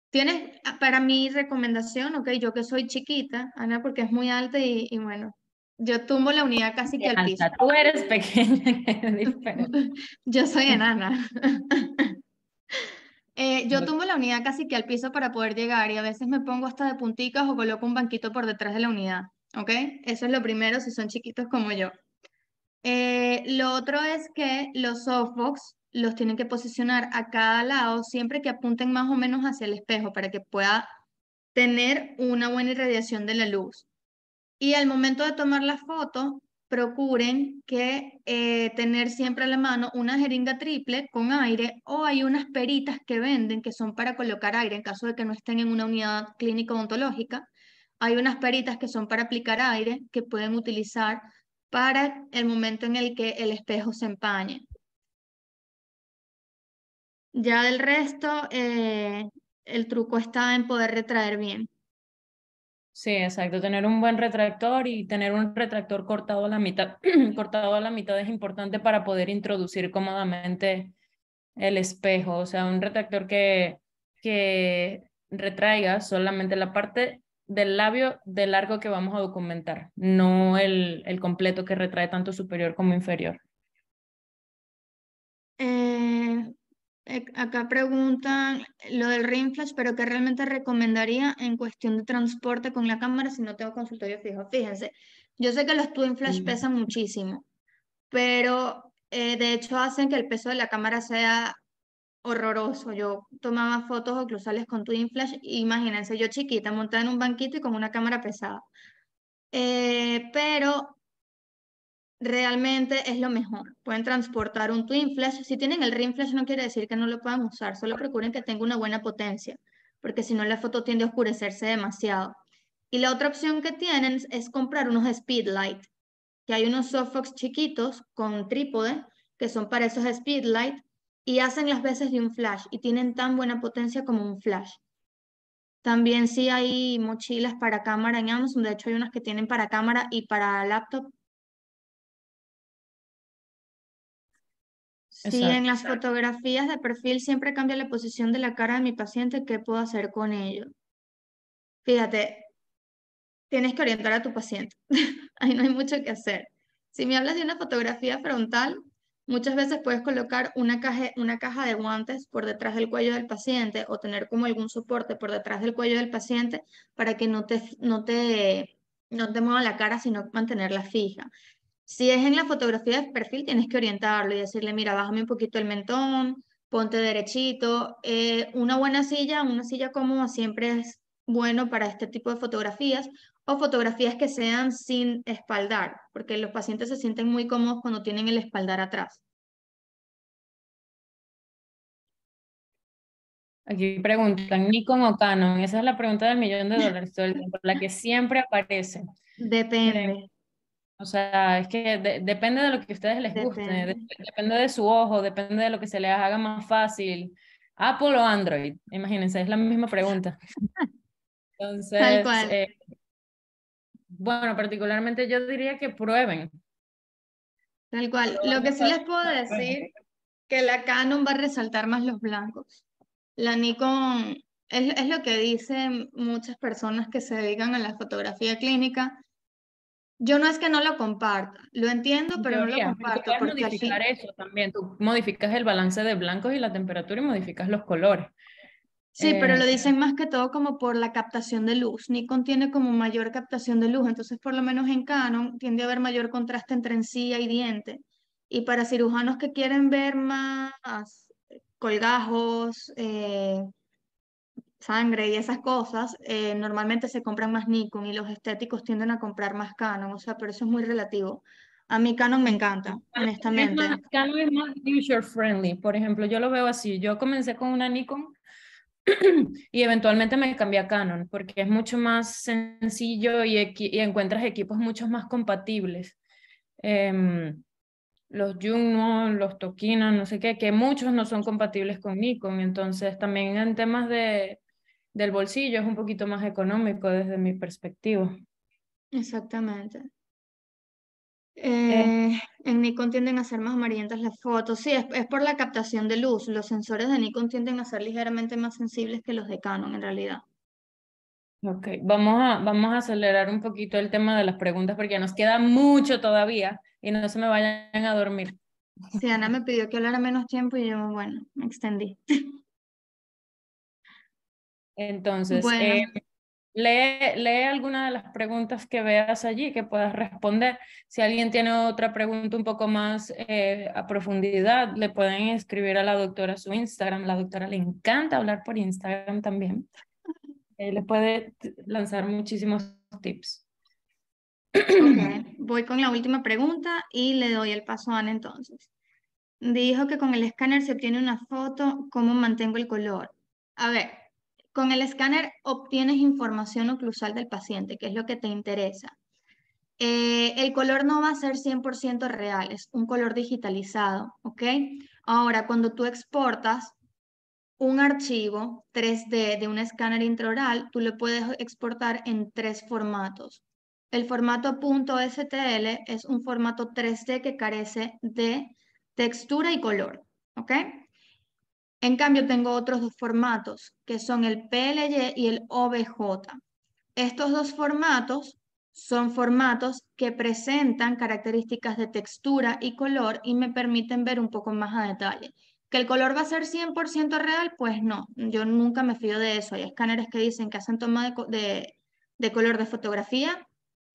Tienes, para mi recomendación, ok, yo que soy chiquita, Ana, porque es muy alta y bueno, yo tumbo la unidad casi que al piso. Alta, tú eres pequeña, es diferente. Yo soy enana. Yo Ok. tumbo la unidad casi que al piso para poder llegar y a veces me pongo hasta de punticas o coloco un banquito por detrás de la unidad, ¿ok? Eso es lo primero si son chiquitos como yo. Lo otro es que los softbox los tienen que posicionar a cada lado siempre que apunten más o menos hacia el espejo para que pueda tener una buena irradiación de la luz. Y al momento de tomar la foto, procuren que tener siempre a la mano una jeringa triple con aire o hay unas peritas que venden que son para colocar aire en caso de que no estén en una unidad clínica odontológica. Hay unas peritas que son para aplicar aire que pueden utilizar para el momento en el que el espejo se empañe. Ya del resto, el truco está en poder retraer bien. Sí, exacto. Tener un buen retractor y tener un retractor cortado a la mitad, cortado a la mitad es importante para poder introducir cómodamente el espejo. O sea, un retractor que retraiga solamente la parte del labio de largo que vamos a documentar, no el completo que retrae tanto superior como inferior. Eh, Acá preguntan lo del ring flash, pero ¿qué realmente recomendaría en cuestión de transporte con la cámara si no tengo consultorio fijo? Fíjense, yo sé que los twin flash Mm. pesan muchísimo, pero de hecho hacen que el peso de la cámara sea horroroso. Yo tomaba fotos oclusales con twin flash, imagínense, yo chiquita, montada en un banquito y con una cámara pesada. Pero realmente es lo mejor. Pueden transportar un twin flash. Si tienen el ring flash no quiere decir que no lo puedan usar, solo procuren que tenga una buena potencia, porque si no la foto tiende a oscurecerse demasiado. Y la otra opción que tienen es comprar unos speedlight, que hay unos softbox chiquitos con trípode que son para esos speedlight y hacen las veces de un flash y tienen tan buena potencia como un flash. También sí hay mochilas para cámara en Amazon, de hecho hay unas que tienen para cámara y para laptop. Si en Exacto. las fotografías de perfil siempre cambia la posición de la cara de mi paciente, ¿qué puedo hacer con ello? Fíjate, tienes que orientar a tu paciente. Ahí no hay mucho que hacer. Si me hablas de una fotografía frontal, muchas veces puedes colocar una caja de guantes por detrás del cuello del paciente o tener como algún soporte por detrás del cuello del paciente para que no te mueva la cara, sino mantenerla fija. Si es en la fotografía de perfil, tienes que orientarlo y decirle, mira, bájame un poquito el mentón, ponte derechito. Una silla cómoda siempre es bueno para este tipo de fotografías o fotografías que sean sin espaldar, porque los pacientes se sienten muy cómodos cuando tienen el espaldar atrás. Aquí preguntan, ¿Nikon o Canon? Esa es la pregunta del $1.000.000 todo el tiempo, la que siempre aparece. Depende, O sea, es que depende de lo que a ustedes les guste, depende. depende de su ojo, depende de lo que se les haga más fácil. Apple o Android, imagínense, es la misma pregunta. Tal Entonces, cual, bueno, particularmente yo diría que prueben. tal cual. Lo que Prueben sí les puedo prueben. decir, que la Canon va a resaltar más los blancos. La Nikon es lo que dicen muchas personas que se dedican a la fotografía clínica. Yo no es que no lo comparta, lo entiendo, En pero no lo teoría, porque comparto puedes porque al modificar fin, eso también. Tú modificas el balance de blancos y la temperatura y modificas los colores. sí, pero lo Eh, dicen más que todo como por la captación de luz. Nikon tiene como mayor captación de luz, entonces por lo menos en Canon tiende a haber mayor contraste entre encía y diente. Y para cirujanos que quieren ver más colgajos, sangre y esas cosas, normalmente se compran más Nikon y los estéticos tienden a comprar más Canon, o sea, pero eso es muy relativo. A mí Canon me encanta, honestamente. Canon es más user friendly. Por ejemplo, yo lo veo así. Yo comencé con una Nikon y eventualmente me cambié a Canon porque es mucho más sencillo y encuentras equipos mucho más compatibles. Em, los Juno, los Tokina, no sé qué, que muchos no son compatibles con Nikon. Entonces también en temas del bolsillo es un poquito más económico desde mi perspectiva. Exactamente. Eh, En Nikon tienden a ser más amarillentas las fotos. Sí, es por la captación de luz. Los sensores de Nikon tienden a ser ligeramente más sensibles que los de Canon, en realidad. ok, vamos a acelerar un poquito el tema de las preguntas porque nos queda mucho todavía y no se me vayan a dormir. Sí, Ana me pidió que hablara menos tiempo y yo, bueno, me extendí. Entonces, Bueno, lee alguna de las preguntas que veas allí que puedas responder. Si alguien tiene otra pregunta un poco más a profundidad, le pueden escribir a la doctora a su Instagram. La doctora le encanta hablar por Instagram también. Le puede lanzar muchísimos tips. ok, voy con la última pregunta y le doy el paso a Ana entonces. Dijo que con el escáner se obtiene una foto, ¿cómo mantengo el color? A ver, con el escáner obtienes información oclusal del paciente, que es lo que te interesa. El color no va a ser 100% real, es un color digitalizado, ¿ok? Ahora, cuando tú exportas un archivo 3D de un escáner intraoral, tú lo puedes exportar en 3 formatos. El formato .stl es un formato 3D que carece de textura y color, ¿ok? En cambio, tengo otros 2 formatos, que son el PLY y el OBJ. Estos 2 formatos son formatos que presentan características de textura y color y me permiten ver un poco más a detalle. ¿Que el color va a ser 100% real? Pues no, yo nunca me fío de eso. Hay escáneres que dicen que hacen toma de color de fotografía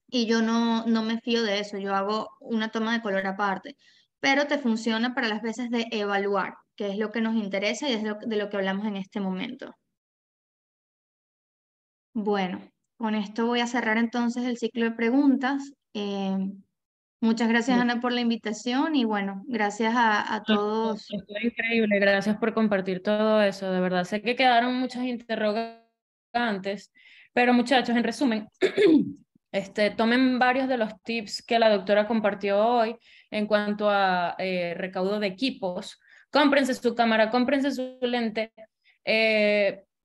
y yo no me fío de eso, yo hago una toma de color aparte, pero te funciona para las veces de evaluar, que es lo que nos interesa y es de lo que hablamos en este momento. Bueno, con esto voy a cerrar entonces el ciclo de preguntas. Muchas gracias, Ana, por la invitación y bueno, gracias a todos. Esto es increíble, gracias por compartir todo eso, de verdad. Sé que quedaron muchas interrogantes, pero muchachos, en resumen, tomen varios de los tips que la doctora compartió hoy en cuanto a recaudo de equipos. Cómprense su cámara, cómprense su lente,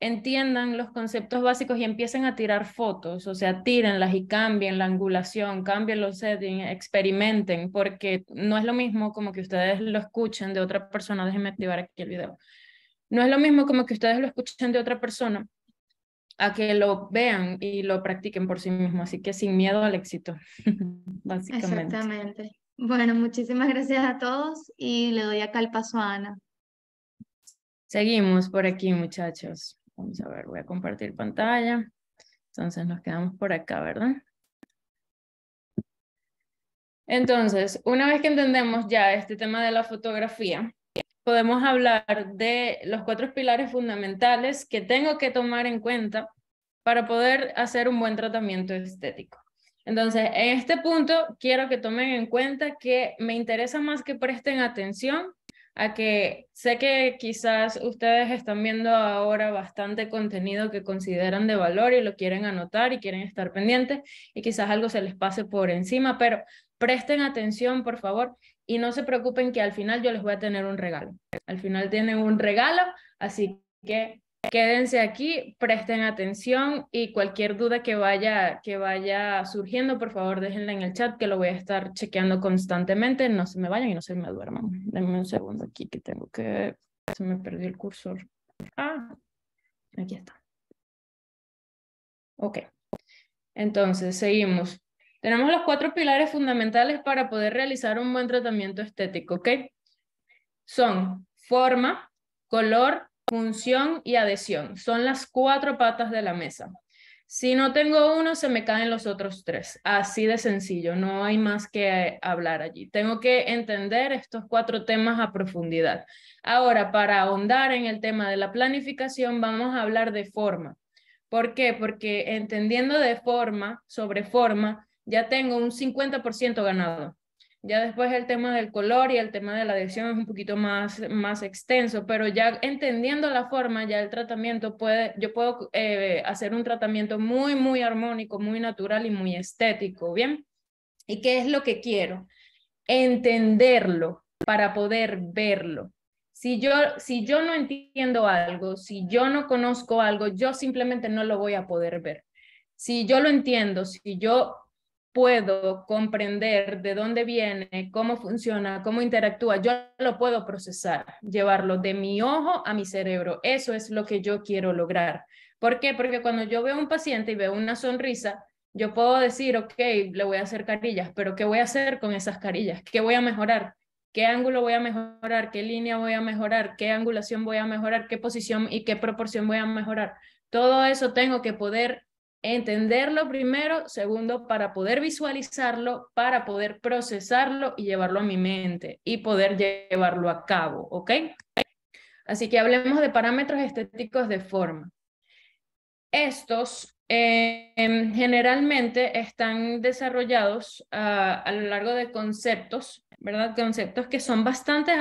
entiendan los conceptos básicos y empiecen a tirar fotos, o sea, tírenlas y cambien la angulación, cambien los settings, experimenten, porque no es lo mismo como que ustedes lo escuchen de otra persona. Déjenme activar aquí el video. No es lo mismo como que ustedes lo escuchen de otra persona a que lo vean y lo practiquen por sí mismos, así que sin miedo al éxito, básicamente. Exactamente. Bueno, muchísimas gracias a todos y le doy acá el paso a Ana. Seguimos por aquí, muchachos. Vamos a ver, voy a compartir pantalla. Entonces nos quedamos por acá, ¿verdad? Entonces, una vez que entendemos ya este tema de la fotografía, podemos hablar de los 4 pilares fundamentales que tengo que tomar en cuenta para poder hacer un buen tratamiento estético. Entonces, en este punto, quiero que tomen en cuenta que me interesa más que presten atención a que sé que quizás ustedes están viendo ahora bastante contenido que consideran de valor y lo quieren anotar y quieren estar pendientes y quizás algo se les pase por encima, pero presten atención, por favor, y no se preocupen que al final yo les voy a tener un regalo. Al final tienen un regalo, así que quédense aquí, presten atención y cualquier duda que vaya surgiendo, por favor, déjenla en el chat que lo voy a estar chequeando constantemente. No se me vayan y no se me duerman. Denme un segundo aquí que tengo que... Se me perdió el cursor. Ah, aquí está. Ok. Entonces, seguimos. Tenemos los 4 pilares fundamentales para poder realizar un buen tratamiento estético, ¿ok? Son forma, color, función y adhesión. Son las 4 patas de la mesa. Si no tengo uno, se me caen los otros 3. Así de sencillo, no hay más que hablar allí. Tengo que entender estos 4 temas a profundidad. Ahora, para ahondar en el tema de la planificación, vamos a hablar de forma. ¿Por qué? Porque entendiendo de forma, sobre forma, ya tengo un 50% ganado. Ya después el tema del color y el tema de la adhesión es un poquito más extenso, pero ya entendiendo la forma, ya el tratamiento yo puedo hacer un tratamiento muy armónico, muy natural y muy estético, ¿bien? ¿Y qué es lo que quiero? entenderlo para poder verlo. Si yo no entiendo algo, si yo no conozco algo, yo simplemente no lo voy a poder ver. Si yo lo entiendo, si yo puedo comprender de dónde viene, cómo funciona, cómo interactúa, yo lo puedo procesar, llevarlo de mi ojo a mi cerebro. Eso es lo que yo quiero lograr. ¿Por qué? Porque cuando yo veo a un paciente y veo una sonrisa, yo puedo decir, ok, le voy a hacer carillas, pero ¿qué voy a hacer con esas carillas? ¿Qué voy a mejorar? ¿Qué ángulo voy a mejorar? ¿Qué línea voy a mejorar? ¿Qué angulación voy a mejorar? ¿Qué posición y qué proporción voy a mejorar? Todo eso tengo que poder entenderlo primero, segundo, para poder visualizarlo, para poder procesarlo y llevarlo a mi mente y poder llevarlo a cabo, ¿ok? Así que hablemos de parámetros estéticos de forma. Estos generalmente están desarrollados a lo largo de conceptos, ¿verdad? Conceptos que son bastante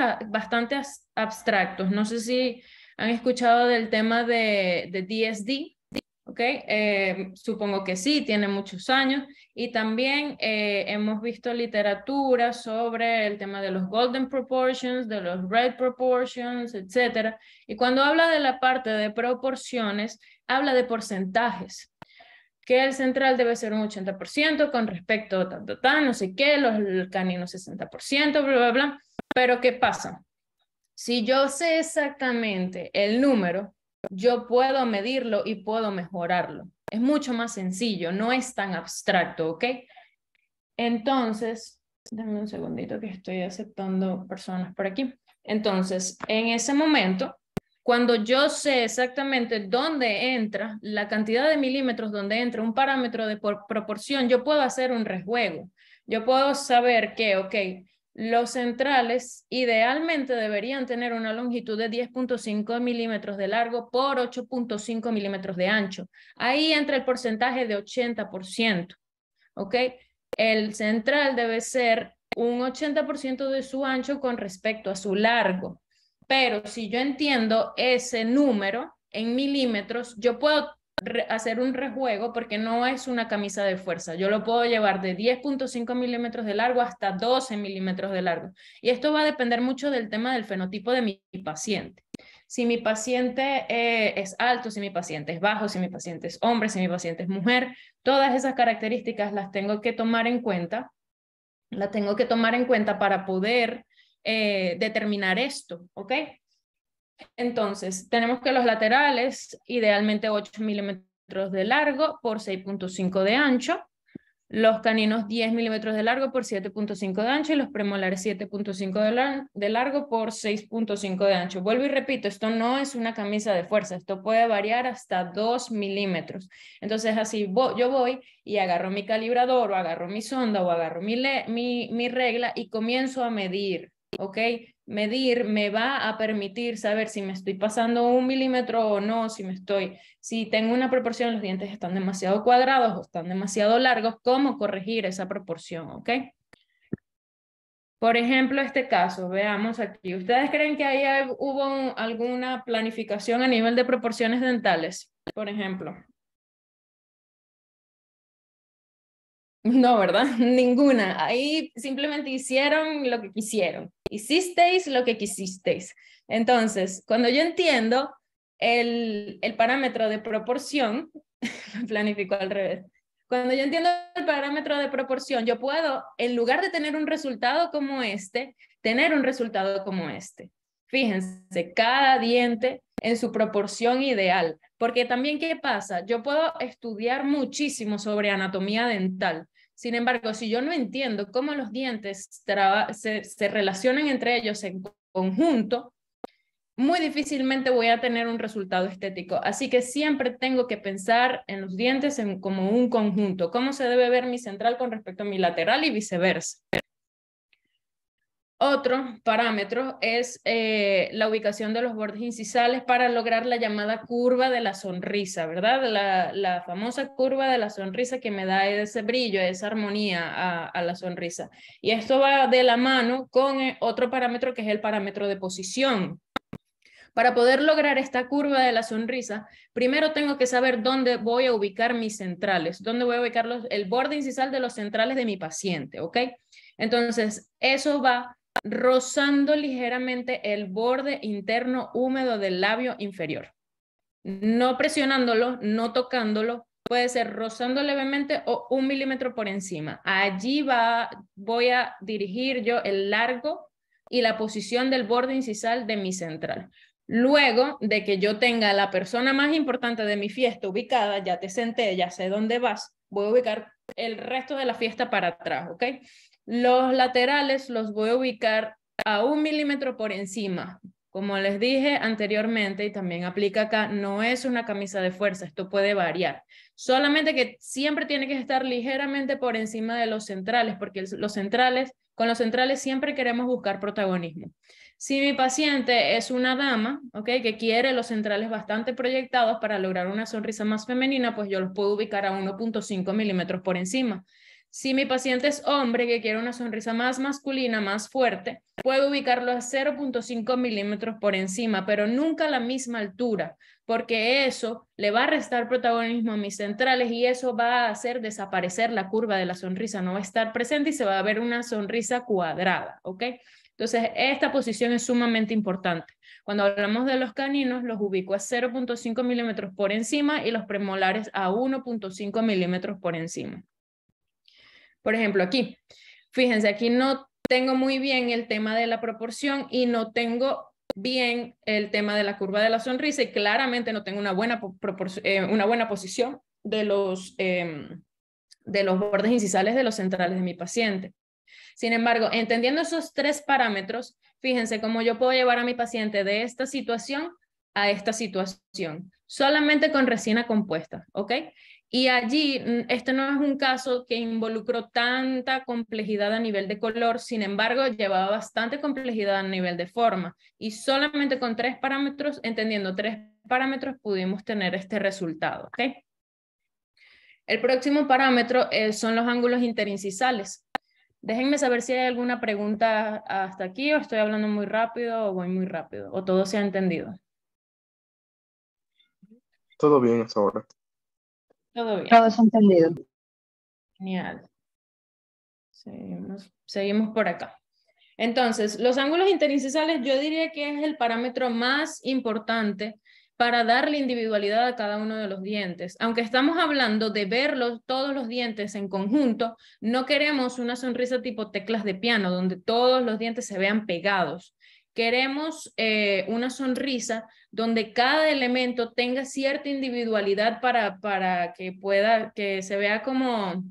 abstractos. No sé si han escuchado del tema de DSD, ¿ok? Supongo que sí, tiene muchos años. Y también hemos visto literatura sobre el tema de los golden proportions, de los red proportions, etc. Y cuando habla de la parte de proporciones, habla de porcentajes, que el central debe ser un 80% con respecto a no sé qué, los caninos 60%, bla, bla, bla. Pero ¿qué pasa? Si yo sé exactamente el número, yo puedo medirlo y puedo mejorarlo. Es mucho más sencillo, no es tan abstracto, ¿ok? Entonces, dame un segundito que estoy aceptando personas por aquí. Entonces, en ese momento, cuando yo sé exactamente dónde entra la cantidad de milímetros, donde entra un parámetro de proporción, yo puedo hacer un rejuego. Yo puedo saber que, ok, los centrales idealmente deberían tener una longitud de 10.5 milímetros de largo por 8.5 milímetros de ancho. Ahí entra el porcentaje de 80%, ¿ok? El central debe ser un 80% de su ancho con respecto a su largo. Pero si yo entiendo ese número en milímetros, yo puedo hacer un rejuego porque no es una camisa de fuerza. Yo lo puedo llevar de 10.5 milímetros de largo hasta 12 milímetros de largo. Y esto va a depender mucho del tema del fenotipo de mi paciente. Si mi paciente es alto, si mi paciente es bajo, si mi paciente es hombre, si mi paciente es mujer, todas esas características las tengo que tomar en cuenta. Las tengo que tomar en cuenta para poder determinar esto, ¿ok? Entonces, tenemos que los laterales, idealmente 8 milímetros de largo por 6.5 de ancho. Los caninos 10 milímetros de largo por 7.5 de ancho y los premolares 7.5 de largo por 6.5 de ancho. Vuelvo y repito, esto no es una camisa de fuerza, esto puede variar hasta 2 milímetros. Entonces así yo voy y agarro mi calibrador o agarro mi sonda o agarro mi regla y comienzo a medir, ¿ok? Medir me va a permitir saber si me estoy pasando 1 milímetro o no, si tengo una proporción, los dientes están demasiado cuadrados o están demasiado largos, ¿cómo corregir esa proporción? ¿Ok? Por ejemplo, este caso, veamos aquí. ¿Ustedes creen que ahí hubo alguna planificación a nivel de proporciones dentales? Por ejemplo. No, ¿verdad? Ninguna. Ahí simplemente hicieron lo que quisieron. Hicisteis lo que quisisteis. Entonces, cuando yo entiendo el parámetro de proporción, planifico al revés. Cuando yo entiendo el parámetro de proporción, yo puedo, en lugar de tener un resultado como este, tener un resultado como este. Fíjense, cada diente en su proporción ideal. Porque también, ¿qué pasa? Yo puedo estudiar muchísimo sobre anatomía dental. Sin embargo, si yo no entiendo cómo los dientes se relacionan entre ellos en conjunto, muy difícilmente voy a tener un resultado estético. Así que siempre tengo que pensar en los dientes como un conjunto. ¿Cómo se debe ver mi central con respecto a mi lateral y viceversa? Otro parámetro es la ubicación de los bordes incisales para lograr la llamada curva de la sonrisa, ¿verdad? La famosa curva de la sonrisa que me da ese brillo, esa armonía a la sonrisa. Y esto va de la mano con otro parámetro que es el parámetro de posición. Para poder lograr esta curva de la sonrisa, primero tengo que saber dónde voy a ubicar mis centrales, dónde voy a ubicar el borde incisal de los centrales de mi paciente, ¿ok? Entonces, eso va rozando ligeramente el borde interno húmedo del labio inferior. No presionándolo, no tocándolo, puede ser rozando levemente o 1 milímetro por encima. Allí voy a dirigir yo el largo y la posición del borde incisal de mi central. Luego de que yo tenga la persona más importante de mi fiesta ubicada, ya te senté, ya sé dónde vas, voy a ubicar el resto de la fiesta para atrás, ¿ok? Los laterales los voy a ubicar a 1 milímetro por encima. Como les dije anteriormente y también aplica acá, no es una camisa de fuerza, esto puede variar. Solamente que siempre tiene que estar ligeramente por encima de los centrales, porque con los centrales siempre queremos buscar protagonismo. Si mi paciente es una dama, ¿okay?, que quiere los centrales bastante proyectados para lograr una sonrisa más femenina, pues yo los puedo ubicar a 1.5 milímetros por encima. Si mi paciente es hombre que quiere una sonrisa más masculina, más fuerte, puedo ubicarlo a 0.5 milímetros por encima, pero nunca a la misma altura, porque eso le va a restar protagonismo a mis centrales y eso va a hacer desaparecer la curva de la sonrisa, no va a estar presente y se va a ver una sonrisa cuadrada, ¿ok? Entonces, esta posición es sumamente importante. Cuando hablamos de los caninos, los ubico a 0.5 milímetros por encima y los premolares a 1.5 milímetros por encima. Por ejemplo, aquí, fíjense, aquí no tengo muy bien el tema de la proporción y no tengo bien el tema de la curva de la sonrisa y claramente no tengo una buena posición de los bordes incisales de los centrales de mi paciente. Sin embargo, entendiendo esos 3 parámetros, fíjense cómo yo puedo llevar a mi paciente de esta situación a esta situación, solamente con resina compuesta, ¿ok? Y allí, este no es un caso que involucró tanta complejidad a nivel de color, sin embargo, llevaba bastante complejidad a nivel de forma. Y solamente con 3 parámetros, entendiendo 3 parámetros, pudimos tener este resultado, ¿ok? El próximo parámetro son los ángulos interincisales. Déjenme saber si hay alguna pregunta hasta aquí, o estoy hablando muy rápido, o voy muy rápido, o todo se ha entendido. Todo bien hasta ahora. Todo bien. Todo es entendido. Genial. Seguimos por acá. Entonces, los ángulos interincisales yo diría que es el parámetro más importante para darle individualidad a cada uno de los dientes. Aunque estamos hablando de verlos todos los dientes en conjunto, no queremos una sonrisa tipo teclas de piano, donde todos los dientes se vean pegados. Queremos una sonrisa donde cada elemento tenga cierta individualidad para que se vea como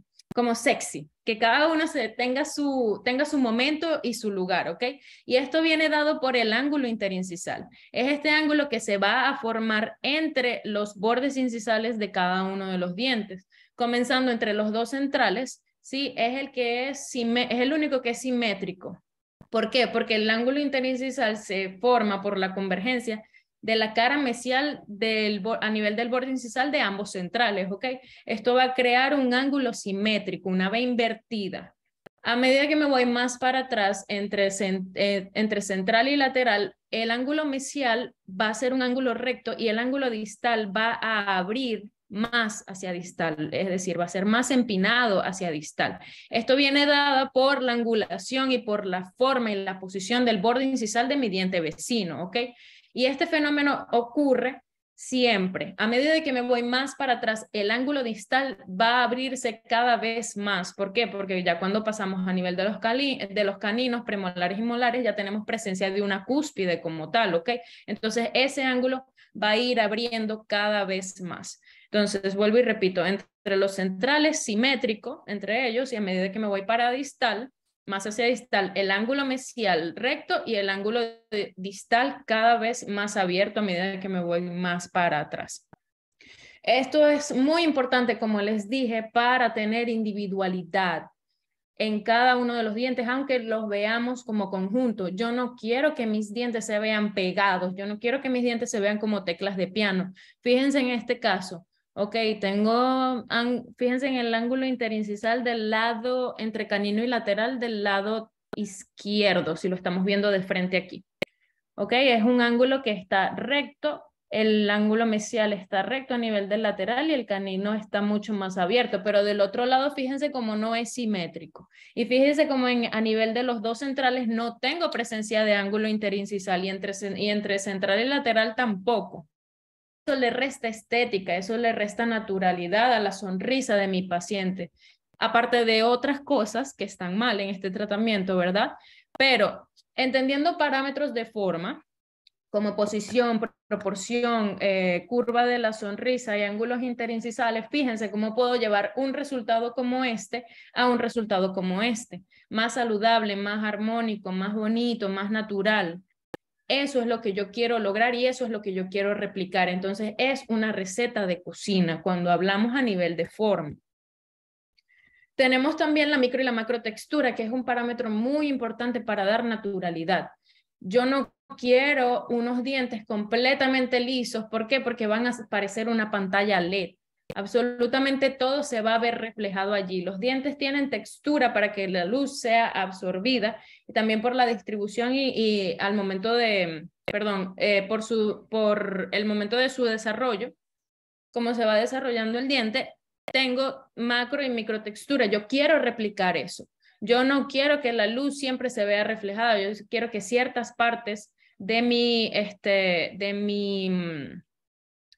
sexy, que cada uno tenga su momento y su lugar, ¿ok? Y esto viene dado por el ángulo interincisal. Es este ángulo que se va a formar entre los bordes incisales de cada uno de los dientes, comenzando entre los 2 centrales, ¿sí? Es el único que es simétrico. ¿Por qué? Porque el ángulo interincisal se forma por la convergencia de la cara mesial a nivel del borde incisal de ambos centrales, ¿ok? Esto va a crear un ángulo simétrico, una V invertida. A medida que me voy más para atrás, entre central y lateral, el ángulo mesial va a ser un ángulo recto y el ángulo distal va a abrir más hacia distal, es decir, va a ser más empinado hacia distal. Esto viene dada por la angulación y por la forma y la posición del borde incisal de mi diente vecino, ¿ok? Y este fenómeno ocurre siempre. A medida que me voy más para atrás, el ángulo distal va a abrirse cada vez más. ¿Por qué? Porque ya cuando pasamos a nivel de los caninos, premolares y molares, ya tenemos presencia de una cúspide como tal, ¿ok? Entonces, ese ángulo va a ir abriendo cada vez más. Entonces, vuelvo y repito, entre los centrales, simétrico entre ellos, y a medida que me voy para distal, más hacia distal, el ángulo mesial recto y el ángulo distal cada vez más abierto a medida que me voy más para atrás. Esto es muy importante, como les dije, para tener individualidad en cada uno de los dientes, aunque los veamos como conjunto. Yo no quiero que mis dientes se vean pegados, yo no quiero que mis dientes se vean como teclas de piano. Fíjense en este caso. Ok, fíjense en el ángulo interincisal del lado entre canino y lateral del lado izquierdo, si lo estamos viendo de frente aquí. Ok, es un ángulo que está recto el ángulo mesial está recto a nivel del lateral y el canino está mucho más abierto, pero del otro lado fíjense cómo no es simétrico. Y fíjense cómo a nivel de los dos centrales no tengo presencia de ángulo interincisal y entre central y lateral tampoco. Eso le resta estética, eso le resta naturalidad a la sonrisa de mi paciente, aparte de otras cosas que están mal en este tratamiento, ¿verdad? Pero entendiendo parámetros de forma, como posición, proporción, curva de la sonrisa y ángulos interincisales, fíjense cómo puedo llevar un resultado como este a un resultado como este, más saludable, más armónico, más bonito, más natural. Eso es lo que yo quiero lograr y eso es lo que yo quiero replicar. Entonces es una receta de cocina cuando hablamos a nivel de forma. Tenemos también la micro y la macro textura, que es un parámetro muy importante para dar naturalidad. Yo no quiero unos dientes completamente lisos. ¿Por qué? Porque van a parecer una pantalla LED. Absolutamente todo se va a ver reflejado allí. Los dientes tienen textura para que la luz sea absorbida y también por la distribución y al momento de, perdón, por el momento de su desarrollo, cómo se va desarrollando el diente, tengo macro y micro textura. Yo quiero replicar eso. Yo no quiero que la luz siempre se vea reflejada. Yo quiero que ciertas partes de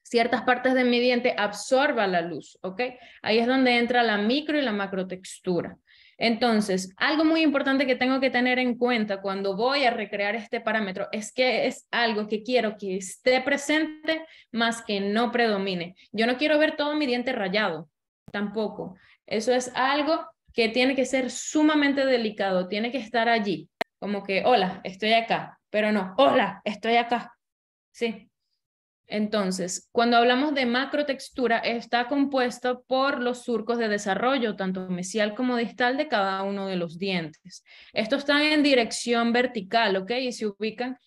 ciertas partes de mi diente absorba la luz, ¿ok? Ahí es donde entra la micro y la macro textura. Entonces, algo muy importante que tengo que tener en cuenta cuando voy a recrear este parámetro es que es algo que quiero que esté presente más que no predomine. Yo no quiero ver todo mi diente rayado, tampoco. Eso es algo que tiene que ser sumamente delicado, tiene que estar allí, como que, hola, estoy acá, pero no, hola, estoy acá. Sí. Entonces, cuando hablamos de macrotextura, está compuesto por los surcos de desarrollo, tanto mesial como distal, de cada uno de los dientes. Estos están en dirección vertical, ¿ok? Y se ubican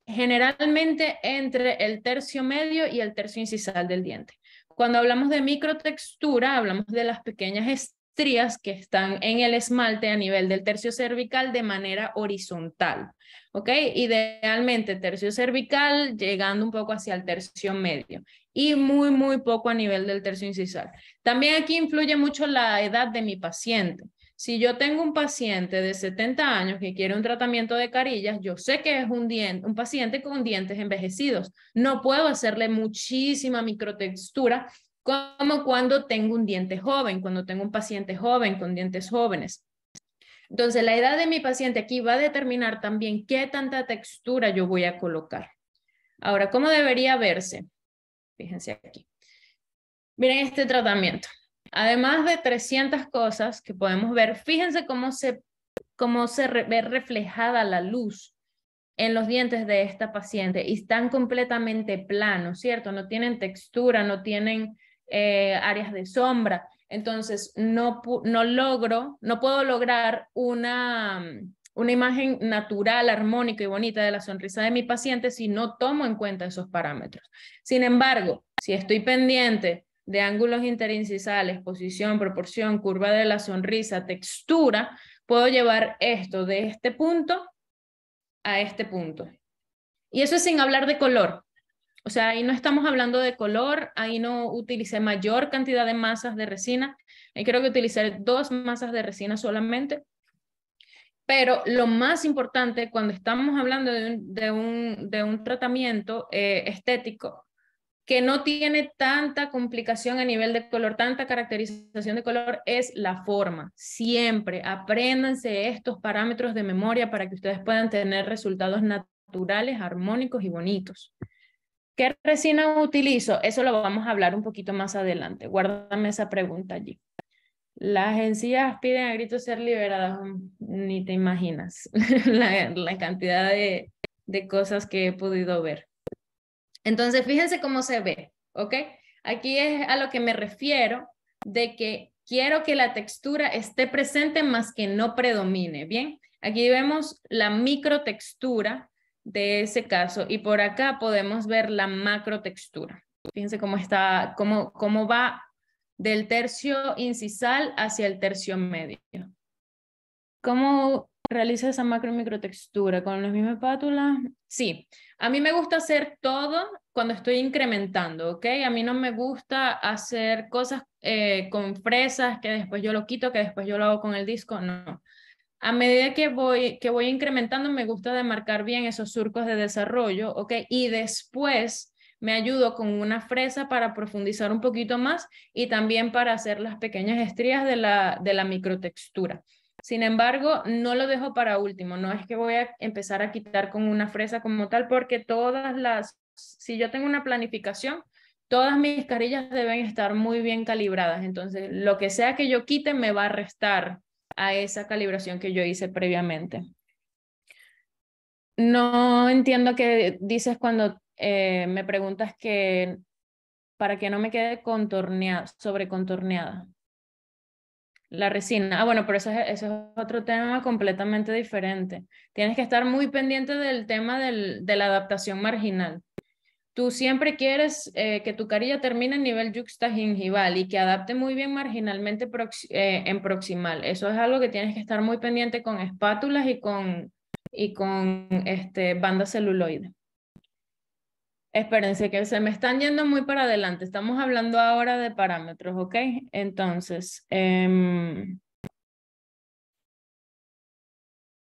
generalmente entre el tercio medio y el tercio incisal del diente. Cuando hablamos de microtextura, hablamos de las pequeñas estrías que están en el esmalte a nivel del tercio cervical de manera horizontal. ¿Ok? Idealmente tercio cervical llegando un poco hacia el tercio medio y muy, muy poco a nivel del tercio incisal. También aquí influye mucho la edad de mi paciente. Si yo tengo un paciente de 70 años que quiere un tratamiento de carillas, yo sé que es un paciente con dientes envejecidos. No puedo hacerle muchísima microtextura como cuando tengo un diente joven, cuando tengo un paciente joven con dientes jóvenes. Entonces, la edad de mi paciente aquí va a determinar también qué tanta textura yo voy a colocar. Ahora, ¿cómo debería verse? Fíjense aquí. Miren este tratamiento. Además de 300 cosas que podemos ver, fíjense cómo se ve reflejada la luz en los dientes de esta paciente y están completamente planos, ¿cierto? No tienen textura, no tienen áreas de sombra. Entonces, no puedo lograr una imagen natural, armónica y bonita de la sonrisa de mi paciente si no tomo en cuenta esos parámetros. Sin embargo, si estoy pendiente de ángulos interincisales, posición, proporción, curva de la sonrisa, textura, puedo llevar esto de este punto a este punto. Y eso es sin hablar de color. O sea, ahí no estamos hablando de color, ahí no utilicé mayor cantidad de masas de resina, ahí creo que utilicé 2 masas de resina solamente. Pero lo más importante cuando estamos hablando de un tratamiento estético que no tiene tanta complicación a nivel de color, tanta caracterización de color, es la forma. Siempre apréndanse estos parámetros de memoria para que ustedes puedan tener resultados naturales, armónicos y bonitos. ¿Qué resina utilizo? Eso lo vamos a hablar un poquito más adelante. Guárdame esa pregunta allí. Las encías piden a gritos ser liberadas. Ni te imaginas la cantidad de cosas que he podido ver. Entonces, fíjense cómo se ve, ¿ok? Aquí es a lo que me refiero de que quiero que la textura esté presente más que no predomine, ¿bien? Aquí vemos la microtextura de ese caso y por acá podemos ver la macrotextura. Fíjense cómo está, cómo va del tercio incisal hacia el tercio medio. ¿Cómo realiza esa macro y microtextura? ¿Con la misma espátula? Sí. A mí me gusta hacer todo cuando estoy incrementando, ¿ok? A mí no me gusta hacer cosas con fresas, que después yo lo quito, que después yo lo hago con el disco, no. A medida que voy incrementando, me gusta demarcar bien esos surcos de desarrollo, ¿ok? Y después me ayudo con una fresa para profundizar un poquito más y también para hacer las pequeñas estrías de la microtextura. Sin embargo, no lo dejo para último, no es que voy a empezar a quitar con una fresa como tal, porque si yo tengo una planificación, todas mis carillas deben estar muy bien calibradas, entonces lo que sea que yo quite me va a restar a esa calibración que yo hice previamente. No entiendo qué dices cuando me preguntas que para que no me quede contorneada, sobrecontorneada. La resina. Bueno, pero eso es otro tema completamente diferente. Tienes que estar muy pendiente del tema de la adaptación marginal. Tú siempre quieres que tu carilla termine en nivel yuxtagingival y que adapte muy bien marginalmente en proximal. Eso es algo que tienes que estar muy pendiente con espátulas y con banda celuloide. Espérense que se me están yendo muy para adelante. Estamos hablando ahora de parámetros, ¿ok? Entonces,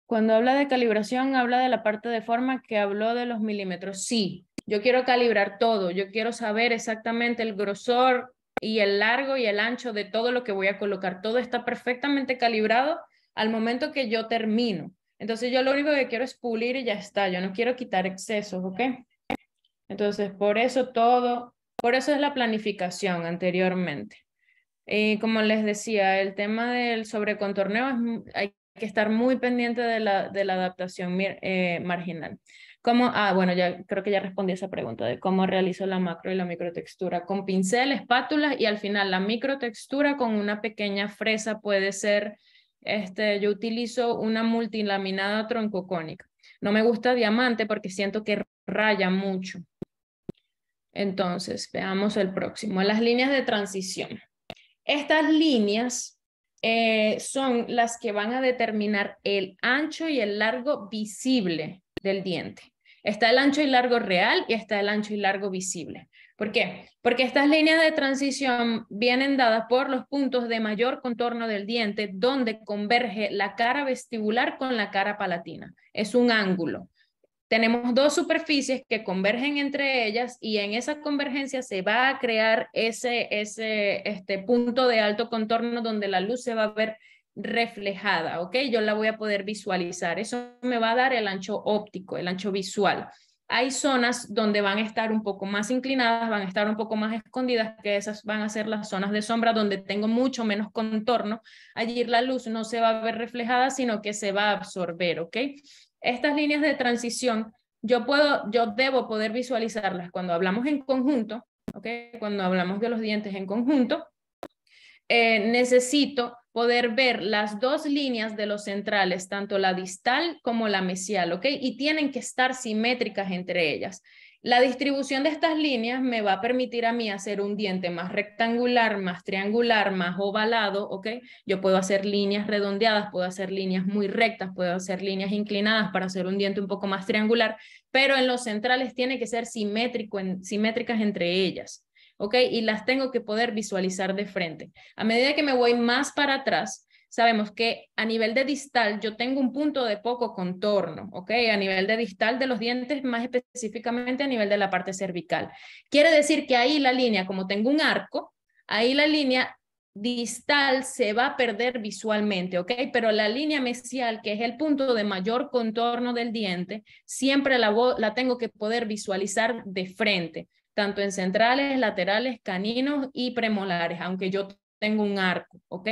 cuando habla de calibración, habla de la parte de forma que habló de los milímetros. Sí, yo quiero calibrar todo. Yo quiero saber exactamente el grosor y el largo y el ancho de todo lo que voy a colocar. Todo está perfectamente calibrado al momento que yo termino. Entonces yo lo único que quiero es pulir y ya está. Yo no quiero quitar excesos, ¿ok? Entonces por eso es la planificación anteriormente. Y como les decía, el tema del sobrecontorneo hay que estar muy pendiente de la adaptación marginal. Bueno, ya creo que ya respondí esa pregunta de cómo realizo la macro y la microtextura. Con pincel, espátulas y al final la microtextura con una pequeña fresa puede ser, yo utilizo una multilaminada troncocónica. No me gusta diamante porque siento que raya mucho. Entonces, veamos el próximo. Las líneas de transición. Estas líneas son las que van a determinar el ancho y el largo visible del diente. Está el ancho y largo real y está el ancho y largo visible. ¿Por qué? Porque estas líneas de transición vienen dadas por los puntos de mayor contorno del diente donde converge la cara vestibular con la cara palatina. Es un ángulo. Tenemos dos superficies que convergen entre ellas y en esa convergencia se va a crear este punto de alto contorno donde la luz se va a ver reflejada, ¿ok? Yo la voy a poder visualizar. Eso me va a dar el ancho óptico, el ancho visual. Hay zonas donde van a estar un poco más inclinadas, van a estar un poco más escondidas, que esas van a ser las zonas de sombra donde tengo mucho menos contorno. Allí la luz no se va a ver reflejada, sino que se va a absorber, ¿ok? Estas líneas de transición, yo debo poder visualizarlas cuando hablamos en conjunto, ¿ok? Cuando hablamos de los dientes en conjunto, necesito poder ver las dos líneas de los centrales, tanto la distal como la mesial, ¿ok? Y tienen que estar simétricas entre ellas. La distribución de estas líneas me va a permitir a mí hacer un diente más rectangular, más triangular, más ovalado, ¿ok? Yo puedo hacer líneas redondeadas, puedo hacer líneas muy rectas, puedo hacer líneas inclinadas para hacer un diente un poco más triangular, pero en los centrales tiene que ser simétricas entre ellas, ¿ok? Y las tengo que poder visualizar de frente. A medida que me voy más para atrás, sabemos que a nivel de distal yo tengo un punto de poco contorno, ¿ok? A nivel de distal de los dientes, más específicamente a nivel de la parte cervical. Quiere decir que ahí la línea, como tengo un arco, ahí la línea distal se va a perder visualmente, ¿ok? Pero la línea mesial, que es el punto de mayor contorno del diente, siempre la tengo que poder visualizar de frente, tanto en centrales, laterales, caninos y premolares, aunque yo tengo un arco, ¿ok?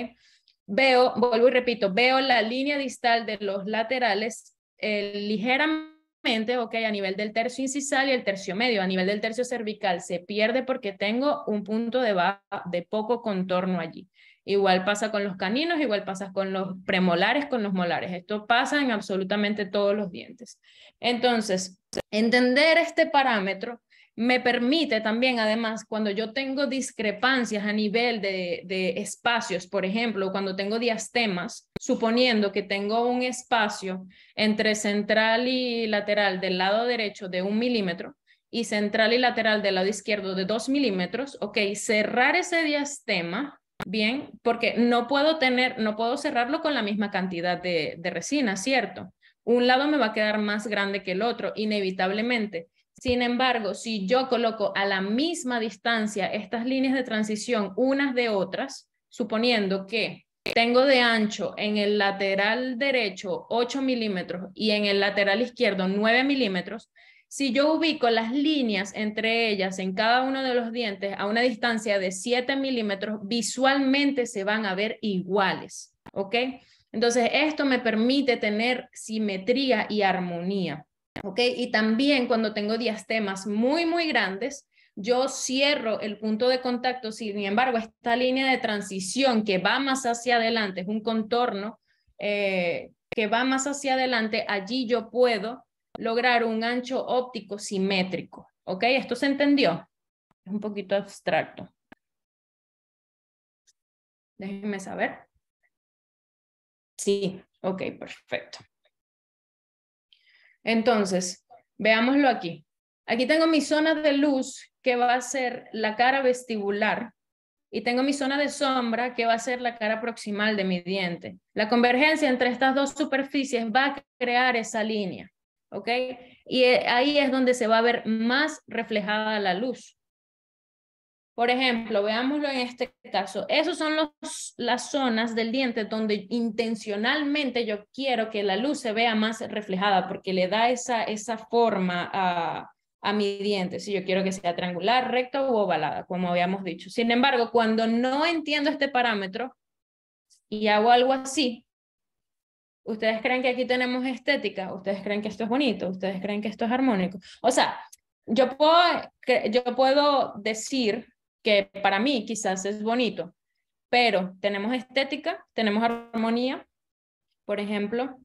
Vuelvo y repito, veo la línea distal de los laterales ligeramente, ok, a nivel del tercio incisal y el tercio medio. A nivel del tercio cervical se pierde porque tengo un punto de poco contorno allí. Igual pasa con los caninos, igual pasa con los premolares, con los molares. Esto pasa en absolutamente todos los dientes. Entonces, entender este parámetro me permite también, además, cuando yo tengo discrepancias a nivel de espacios, por ejemplo, cuando tengo diastemas, suponiendo que tengo un espacio entre central y lateral del lado derecho de 1 milímetro y central y lateral del lado izquierdo de 2 milímetros, ok, cerrar ese diastema, bien, porque no puedo cerrarlo con la misma cantidad de resina, ¿cierto? Un lado me va a quedar más grande que el otro, inevitablemente. Sin embargo, si yo coloco a la misma distancia estas líneas de transición unas de otras, suponiendo que tengo de ancho en el lateral derecho 8 milímetros y en el lateral izquierdo 9 milímetros, si yo ubico las líneas entre ellas en cada uno de los dientes a una distancia de 7 milímetros, visualmente se van a ver iguales, ¿ok? Entonces, esto me permite tener simetría y armonía, ¿ok? Y también cuando tengo diastemas muy, muy grandes, yo cierro el punto de contacto. Sin embargo, esta línea de transición que va más hacia adelante, es un contorno que va más hacia adelante, allí yo puedo lograr un ancho óptico simétrico, ¿ok? ¿Esto se entendió? Es un poquito abstracto. Déjenme saber. Sí, ok, perfecto. Entonces, veámoslo aquí. Aquí tengo mi zona de luz, que va a ser la cara vestibular, y tengo mi zona de sombra, que va a ser la cara proximal de mi diente. La convergencia entre estas dos superficies va a crear esa línea, ¿ok? Y ahí es donde se va a ver más reflejada la luz. Por ejemplo, veámoslo en este caso. Esos son las zonas del diente donde intencionalmente yo quiero que la luz se vea más reflejada porque le da esa forma a mi diente. Si yo quiero que sea triangular, recto u ovalada, como habíamos dicho. Sin embargo, cuando no entiendo este parámetro y hago algo así, ¿ustedes creen que aquí tenemos estética? ¿Ustedes creen que esto es bonito? ¿Ustedes creen que esto es armónico? O sea, yo puedo decir que para mí quizás es bonito, pero tenemos estética, tenemos armonía. Por ejemplo,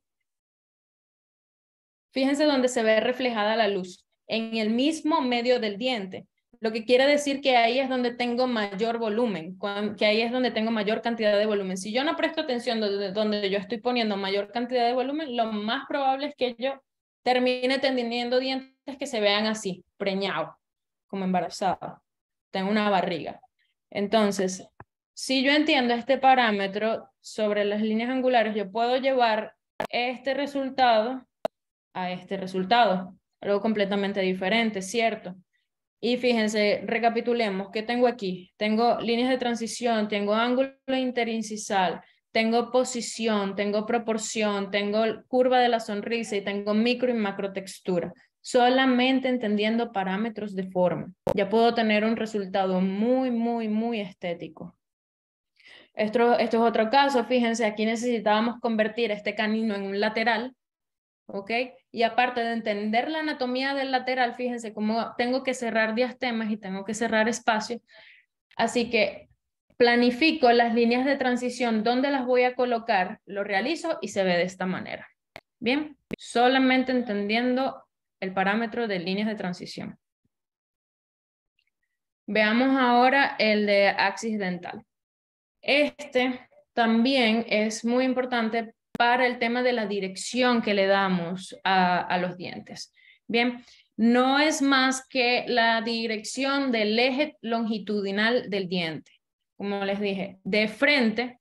fíjense donde se ve reflejada la luz, en el mismo medio del diente. Lo que quiere decir que ahí es donde tengo mayor volumen, que ahí es donde tengo mayor cantidad de volumen. Si yo no presto atención donde yo estoy poniendo mayor cantidad de volumen, lo más probable es que yo termine teniendo dientes que se vean así, preñados, como embarazada. Tengo una barriga. Entonces, si yo entiendo este parámetro sobre las líneas angulares, yo puedo llevar este resultado a este resultado, algo completamente diferente, ¿cierto? Y fíjense, recapitulemos, ¿qué tengo aquí? Tengo líneas de transición, tengo ángulo interincisal, tengo posición, tengo proporción, tengo curva de la sonrisa y tengo micro y macro textura. Solamente entendiendo parámetros de forma, ya puedo tener un resultado muy, muy, muy estético. Esto es otro caso, fíjense, aquí necesitábamos convertir este canino en un lateral, ¿ok? Y aparte de entender la anatomía del lateral, fíjense cómo tengo que cerrar diastemas y tengo que cerrar espacio. Así que planifico las líneas de transición, dónde las voy a colocar, lo realizo y se ve de esta manera. Bien, solamente entendiendo el parámetro de líneas de transición. Veamos ahora el de axis dental. Este también es muy importante para el tema de la dirección que le damos a los dientes. Bien, no es más que la dirección del eje longitudinal del diente. Como les dije, de frente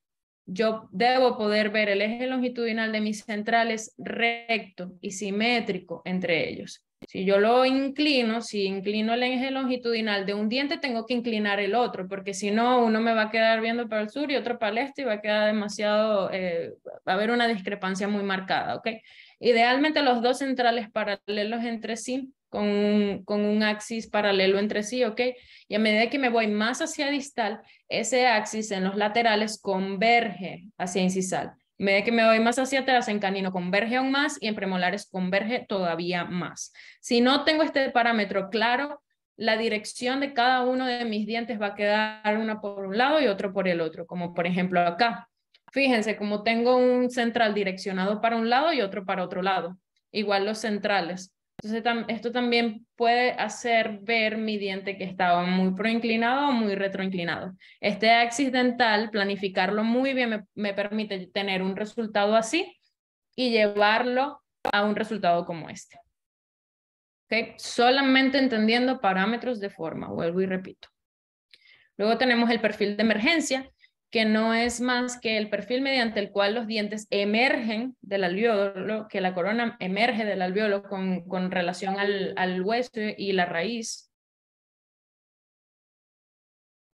yo debo poder ver el eje longitudinal de mis centrales recto y simétrico entre ellos. Si yo lo inclino, si inclino el eje longitudinal de un diente, tengo que inclinar el otro, porque si no, uno me va a quedar viendo para el sur y otro para el este y va a quedar demasiado, va a haber una discrepancia muy marcada, ¿ok? Idealmente los dos centrales paralelos entre sí, con un axis paralelo entre sí, ¿ok? Y a medida que me voy más hacia distal, ese axis en los laterales converge hacia incisal. A medida que me voy más hacia atrás, en canino converge aún más y en premolares converge todavía más. Si no tengo este parámetro claro, la dirección de cada uno de mis dientes va a quedar una por un lado y otro por el otro, como por ejemplo acá. Fíjense, como tengo un central direccionado para un lado y otro para otro lado. Igual los centrales. Entonces, esto también puede hacer ver mi diente que estaba muy proinclinado o muy retroinclinado. Este axis dental, planificarlo muy bien, me permite tener un resultado así y llevarlo a un resultado como este. ¿Ok? Solamente entendiendo parámetros de forma, vuelvo y repito. Luego tenemos el perfil de emergencia, que no es más que el perfil mediante el cual los dientes emergen del alvéolo, que la corona emerge del alvéolo con relación al hueso y la raíz.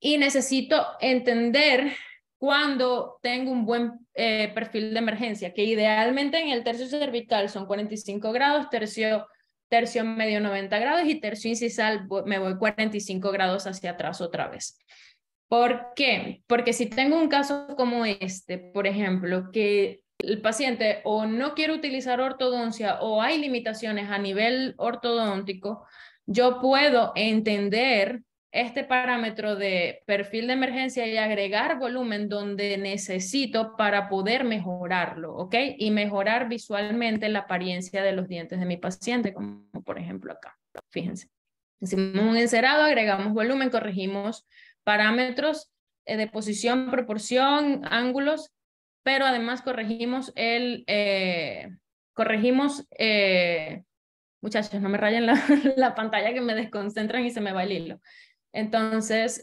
Y necesito entender cuando tengo un buen perfil de emergencia, que idealmente en el tercio cervical son 45 grados, tercio medio 90 grados y tercio incisal me voy 45 grados hacia atrás otra vez. ¿Por qué? Porque si tengo un caso como este, por ejemplo, que el paciente o no quiere utilizar ortodoncia o hay limitaciones a nivel ortodóntico, yo puedo entender este parámetro de perfil de emergencia y agregar volumen donde necesito para poder mejorarlo, ¿ok? Y mejorar visualmente la apariencia de los dientes de mi paciente, como por ejemplo acá. Fíjense. Hicimos un encerado, agregamos volumen, corregimos parámetros de posición, proporción, ángulos, pero además corregimos muchachos, no me rayen la pantalla que me desconcentran y se me va el hilo. Entonces,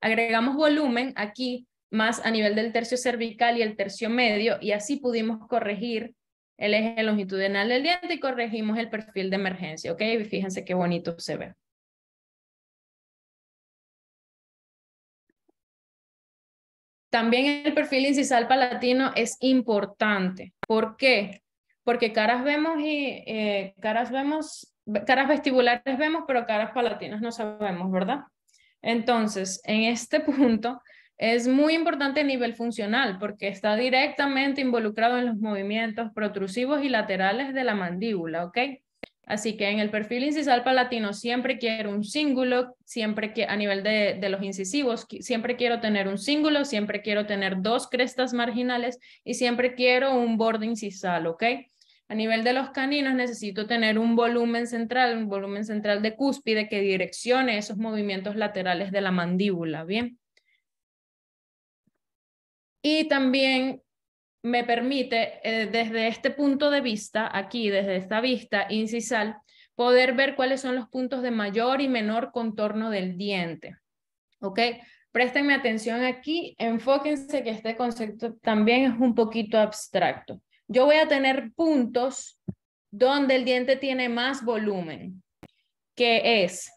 agregamos volumen aquí, más a nivel del tercio cervical y el tercio medio, y así pudimos corregir el eje longitudinal del diente y corregimos el perfil de emergencia, ¿ok? Fíjense qué bonito se ve. También el perfil incisal palatino es importante. ¿Por qué? Porque caras vestibulares vemos, pero caras palatinas no sabemos, ¿verdad? Entonces, en este punto es muy importante a nivel funcional porque está directamente involucrado en los movimientos protrusivos y laterales de la mandíbula, ¿ok? Así que en el perfil incisal palatino siempre quiero un cíngulo, siempre que a nivel de los incisivos, siempre quiero tener un cíngulo, siempre quiero tener dos crestas marginales y siempre quiero un borde incisal, ¿ok? A nivel de los caninos necesito tener un volumen central de cúspide que direccione esos movimientos laterales de la mandíbula, ¿bien? Y también me permite, desde este punto de vista, aquí, desde esta vista incisal, poder ver cuáles son los puntos de mayor y menor contorno del diente. ¿Ok? Préstenme atención aquí, enfóquense que este concepto también es un poquito abstracto. Yo voy a tener puntos donde el diente tiene más volumen, que es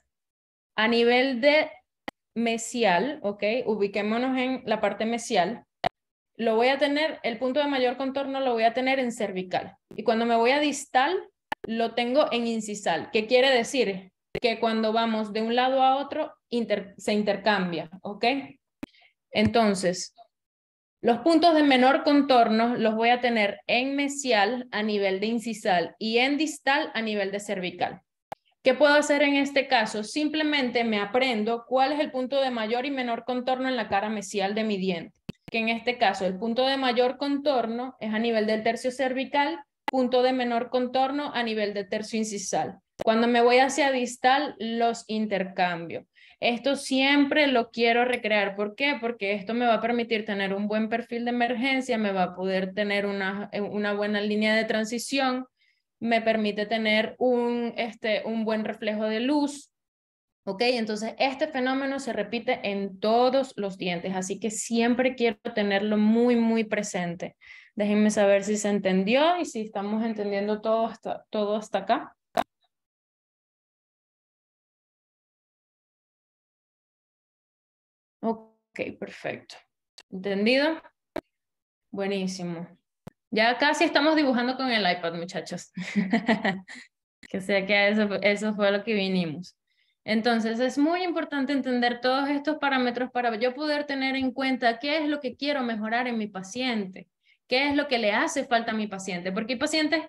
a nivel de mesial, ¿ok? Ubiquémonos en la parte mesial. Lo voy a tener, el punto de mayor contorno lo voy a tener en cervical. Y cuando me voy a distal, lo tengo en incisal. ¿Qué quiere decir? Que cuando vamos de un lado a otro, se intercambia, ¿ok? Entonces, los puntos de menor contorno los voy a tener en mesial a nivel de incisal y en distal a nivel de cervical. ¿Qué puedo hacer en este caso? Simplemente me aprendo cuál es el punto de mayor y menor contorno en la cara mesial de mi diente. Que en este caso el punto de mayor contorno es a nivel del tercio cervical, punto de menor contorno a nivel del tercio incisal. Cuando me voy hacia distal, los intercambio. Esto siempre lo quiero recrear. ¿Por qué? Porque esto me va a permitir tener un buen perfil de emergencia, me va a poder tener una buena línea de transición, me permite tener un buen reflejo de luz. ¿Ok? Entonces, este fenómeno se repite en todos los dientes, así que siempre quiero tenerlo muy, muy presente. Déjenme saber si se entendió y si estamos entendiendo todo hasta acá. Ok, perfecto. ¿Entendido? Buenísimo. Ya casi estamos dibujando con el iPad, muchachos. Que sé que eso fue lo que vinimos. Entonces, es muy importante entender todos estos parámetros para yo poder tener en cuenta qué es lo que quiero mejorar en mi paciente, qué es lo que le hace falta a mi paciente, porque hay pacientes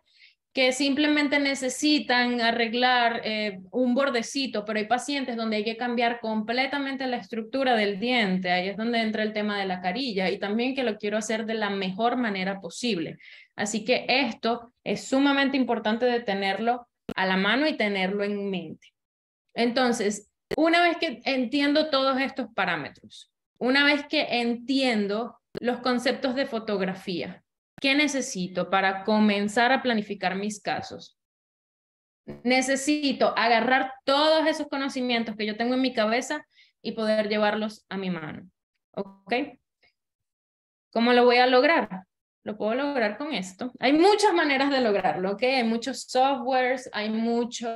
que simplemente necesitan arreglar un bordecito, pero hay pacientes donde hay que cambiar completamente la estructura del diente, ahí es donde entra el tema de la carilla, y también que lo quiero hacer de la mejor manera posible. Así que esto es sumamente importante de tenerlo a la mano y tenerlo en mente. Entonces, una vez que entiendo todos estos parámetros, una vez que entiendo los conceptos de fotografía, ¿qué necesito para comenzar a planificar mis casos? necesito agarrar todos esos conocimientos que yo tengo en mi cabeza y poder llevarlos a mi mano. ¿Ok? ¿Cómo lo voy a lograr? Lo puedo lograr con esto. Hay muchas maneras de lograrlo, ¿ok? Hay muchos softwares, hay mucho,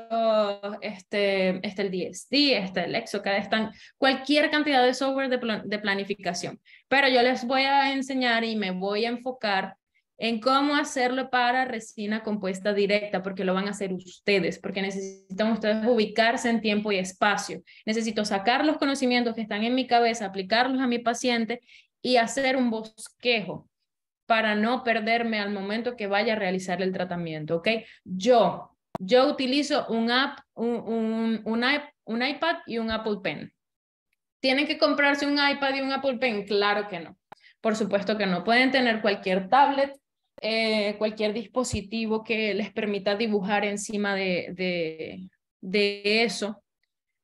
el DSD, el Exocad, están cualquier cantidad de software de planificación. Pero yo les voy a enseñar y me voy a enfocar en cómo hacerlo para resina compuesta directa, porque lo van a hacer ustedes, porque necesitan ustedes ubicarse en tiempo y espacio. Necesito sacar los conocimientos que están en mi cabeza, aplicarlos a mi paciente y hacer un bosquejo para no perderme al momento que vaya a realizar el tratamiento, ¿ok? Yo utilizo un iPad y un Apple Pen. ¿Tienen que comprarse un iPad y un Apple Pen? Claro que no. Por supuesto que no. Pueden tener cualquier tablet, cualquier dispositivo que les permita dibujar encima de eso.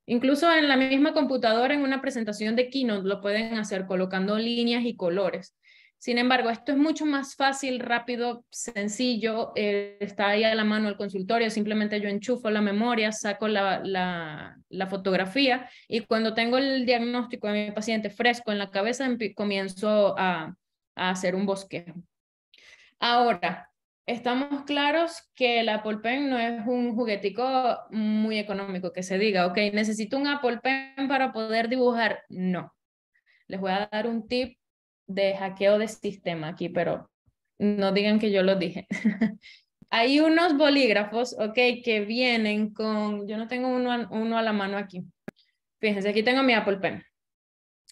Incluso en la misma computadora, en una presentación de Keynote, lo pueden hacer colocando líneas y colores. Sin embargo, esto es mucho más fácil, rápido, sencillo. Está ahí a la mano el consultorio. Simplemente yo enchufo la memoria, saco la fotografía y cuando tengo el diagnóstico de mi paciente fresco en la cabeza, comienzo a hacer un bosquejo. Ahora, estamos claros que el Apple Pen no es un juguetico muy económico, que se diga, ok, necesito un Apple Pen para poder dibujar. No. Les voy a dar un tip de hackeo de sistema aquí, pero no digan que yo lo dije. Hay unos bolígrafos, ok, que vienen con, yo no tengo uno a la mano aquí. Fíjense, aquí tengo mi Apple Pen,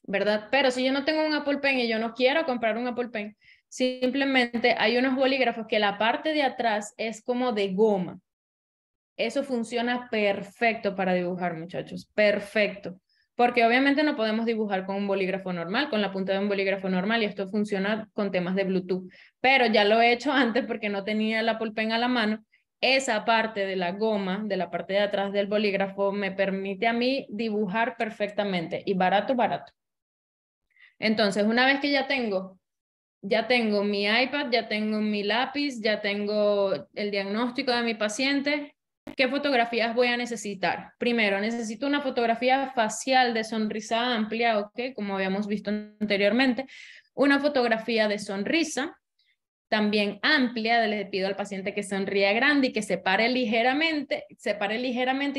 ¿verdad? Pero si yo no tengo un Apple Pen y yo no quiero comprar un Apple Pen, simplemente hay unos bolígrafos que la parte de atrás es como de goma. Eso funciona perfecto para dibujar, muchachos, perfecto. Porque obviamente no podemos dibujar con un bolígrafo normal, con la punta de un bolígrafo normal, y esto funciona con temas de Bluetooth. Pero ya lo he hecho antes porque no tenía el Apple Pen a la mano. Esa parte de la goma, de la parte de atrás del bolígrafo, me permite a mí dibujar perfectamente y barato, barato. Entonces, una vez que ya tengo mi iPad, ya tengo mi lápiz, ya tengo el diagnóstico de mi paciente, ¿qué fotografías voy a necesitar? Primero, necesito una fotografía facial de sonrisa amplia, ¿ok? Como habíamos visto anteriormente. Una fotografía de sonrisa, también amplia, le pido al paciente que sonría grande y que se pare ligeramente y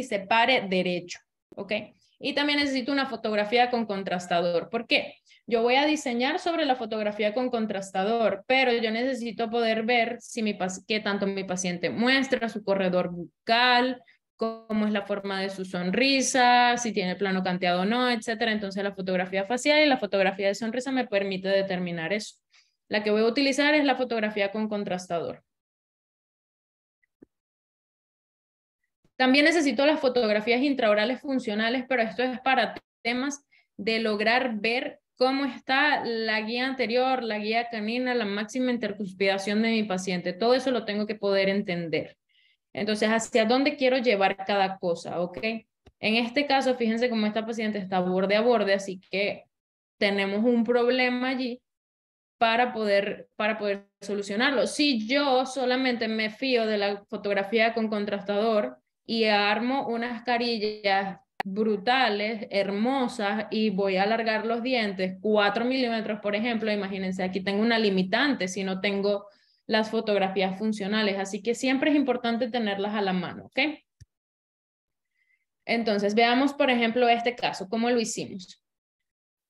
se pare derecho, ¿ok? Y también necesito una fotografía con contrastador. ¿Por qué? Yo voy a diseñar sobre la fotografía con contrastador, pero yo necesito poder ver qué tanto mi paciente muestra, su corredor bucal, cómo es la forma de su sonrisa, si tiene plano canteado o no, etcétera. Entonces la fotografía facial y la fotografía de sonrisa me permite determinar eso. La que voy a utilizar es la fotografía con contrastador. También necesito las fotografías intraorales funcionales, pero esto es para temas de lograr ver cómo está la guía anterior, la guía canina, la máxima intercuspidación de mi paciente. Todo eso lo tengo que poder entender. Entonces, ¿hacia dónde quiero llevar cada cosa? ¿Ok? En este caso, fíjense cómo esta paciente está borde a borde, así que tenemos un problema allí para poder solucionarlo. Si yo solamente me fío de la fotografía con contrastador y armo unas carillas brutales, hermosas, y voy a alargar los dientes 4 milímetros, por ejemplo, imagínense, aquí tengo una limitante si no tengo las fotografías funcionales, así que siempre es importante tenerlas a la mano, ¿ok? Entonces, veamos, por ejemplo, este caso, ¿cómo lo hicimos?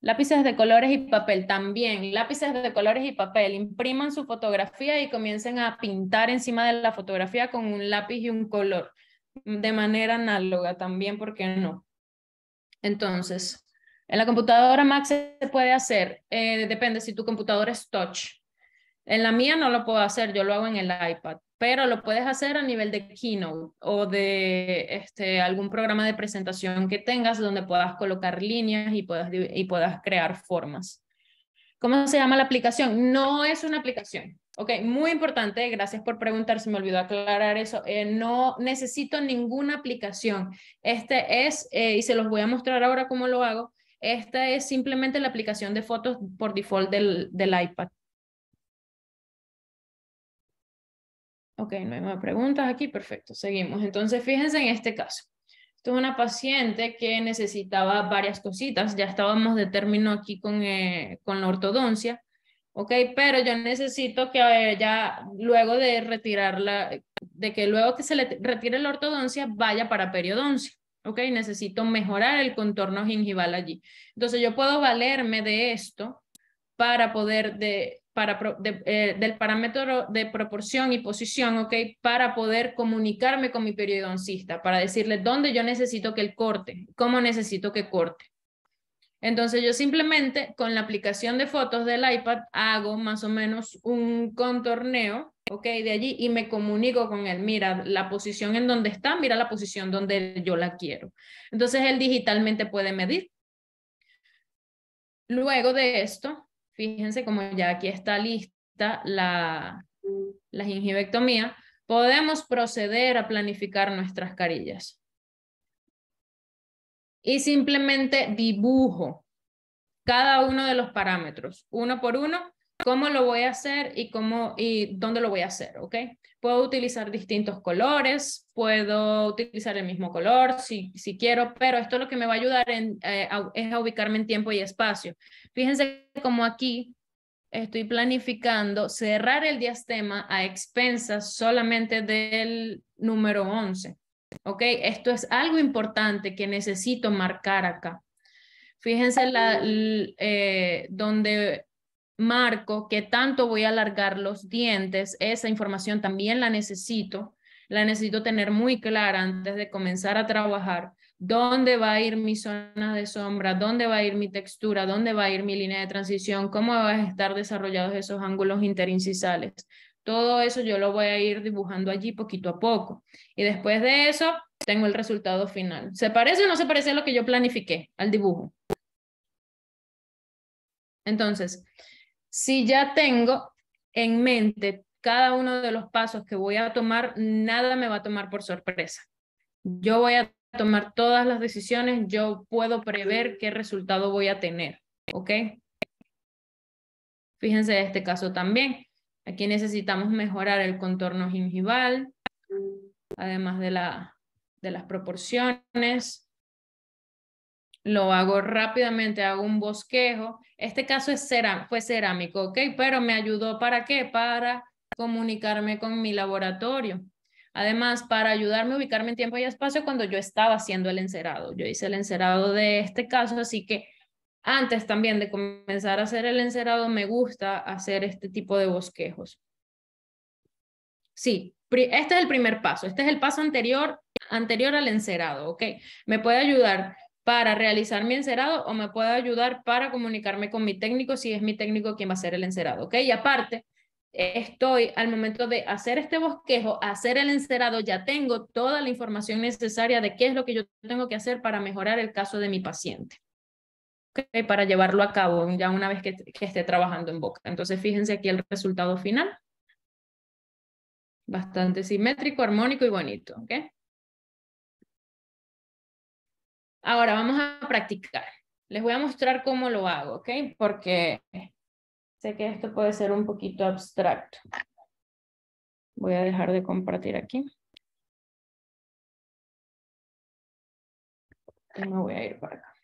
Lápices de colores y papel también. Lápices de colores y papel. Impriman su fotografía y comiencen a pintar encima de la fotografía con un lápiz y un color. De manera análoga también, ¿por qué no? Entonces, en la computadora Mac se puede hacer. Depende si tu computadora es touch. En la mía no lo puedo hacer, yo lo hago en el iPad, pero lo puedes hacer a nivel de Keynote o de algún programa de presentación que tengas donde puedas colocar líneas y puedas crear formas. ¿Cómo se llama la aplicación? No es una aplicación. Ok, muy importante, gracias por preguntar, se me olvidó aclarar eso. No necesito ninguna aplicación. Y se los voy a mostrar ahora cómo lo hago. Esta es simplemente la aplicación de fotos por default del iPad. Ok, no hay más preguntas aquí, perfecto, seguimos. Entonces, fíjense en este caso. Esto es una paciente que necesitaba varias cositas, ya estábamos de término aquí con la ortodoncia, ok, pero yo necesito que ella, luego de retirarla, de que luego que se le retire la ortodoncia, vaya para periodoncia, ok, necesito mejorar el contorno gingival allí. Entonces, yo puedo valerme de esto para poder del parámetro de proporción y posición, ¿ok? Para poder comunicarme con mi periodoncista, para decirle dónde yo necesito que él corte, cómo necesito que corte. Entonces yo simplemente con la aplicación de fotos del iPad hago más o menos un contorneo, ¿ok? De allí y me comunico con él. Mira la posición en donde está, mira la posición donde yo la quiero. Entonces él digitalmente puede medir. Luego de esto, fíjense como ya aquí está lista la gingivectomía, podemos proceder a planificar nuestras carillas. Y simplemente dibujo cada uno de los parámetros, uno por uno, cómo lo voy a hacer y dónde lo voy a hacer, ¿ok? Puedo utilizar distintos colores, puedo utilizar el mismo color si quiero, pero esto lo que me va a ayudar es a ubicarme en tiempo y espacio. Fíjense como aquí estoy planificando cerrar el diastema a expensas solamente del número 11. ¿Ok? Esto es algo importante que necesito marcar acá. Fíjense donde marco qué tanto voy a alargar los dientes. Esa información también la necesito tener muy clara antes de comenzar a trabajar. ¿Dónde va a ir mi zona de sombra? ¿Dónde va a ir mi textura? ¿Dónde va a ir mi línea de transición? ¿Cómo van a estar desarrollados esos ángulos interincisales? Todo eso yo lo voy a ir dibujando allí poquito a poco. Y después de eso, tengo el resultado final. ¿Se parece o no se parece a lo que yo planifiqué, al dibujo? Entonces, si ya tengo en mente cada uno de los pasos que voy a tomar, nada me va a tomar por sorpresa. Yo voy a tomar todas las decisiones, yo puedo prever qué resultado voy a tener, ¿ok? Fíjense en este caso también. Aquí necesitamos mejorar el contorno gingival, además de las proporciones. Lo hago rápidamente, hago un bosquejo. Este caso fue cerámico, ¿ok? Pero me ayudó ¿para qué? Para comunicarme con mi laboratorio. Además, para ayudarme a ubicarme en tiempo y espacio cuando yo estaba haciendo el encerado. Yo hice el encerado de este caso, así que antes también de comenzar a hacer el encerado, me gusta hacer este tipo de bosquejos. Sí, este es el primer paso. Este es el paso anterior al encerado, ¿ok? Me puede ayudar para realizar mi encerado o me puede ayudar para comunicarme con mi técnico si es mi técnico quien va a hacer el encerado, ¿ok? Y aparte, estoy al momento de hacer este bosquejo, hacer el encerado, ya tengo toda la información necesaria de qué es lo que yo tengo que hacer para mejorar el caso de mi paciente, ¿ok? Para llevarlo a cabo ya una vez que esté trabajando en boca. Entonces, fíjense aquí el resultado final. Bastante simétrico, armónico y bonito, ¿ok? Ahora vamos a practicar. Les voy a mostrar cómo lo hago, ¿ok? Porque sé que esto puede ser un poquito abstracto. Voy a dejar de compartir aquí. Y me voy a ir para acá.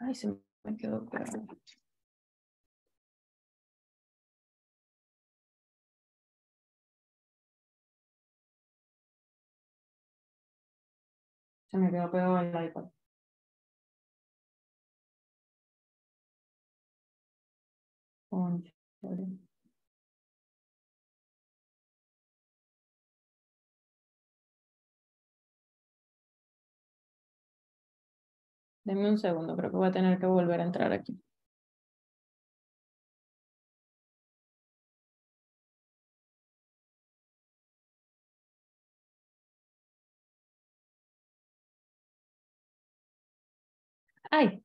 Ay, se me quedó claro. Se me quedó pegado el iPad. Cónchale. Denme un segundo, creo que voy a tener que volver a entrar aquí. Ay,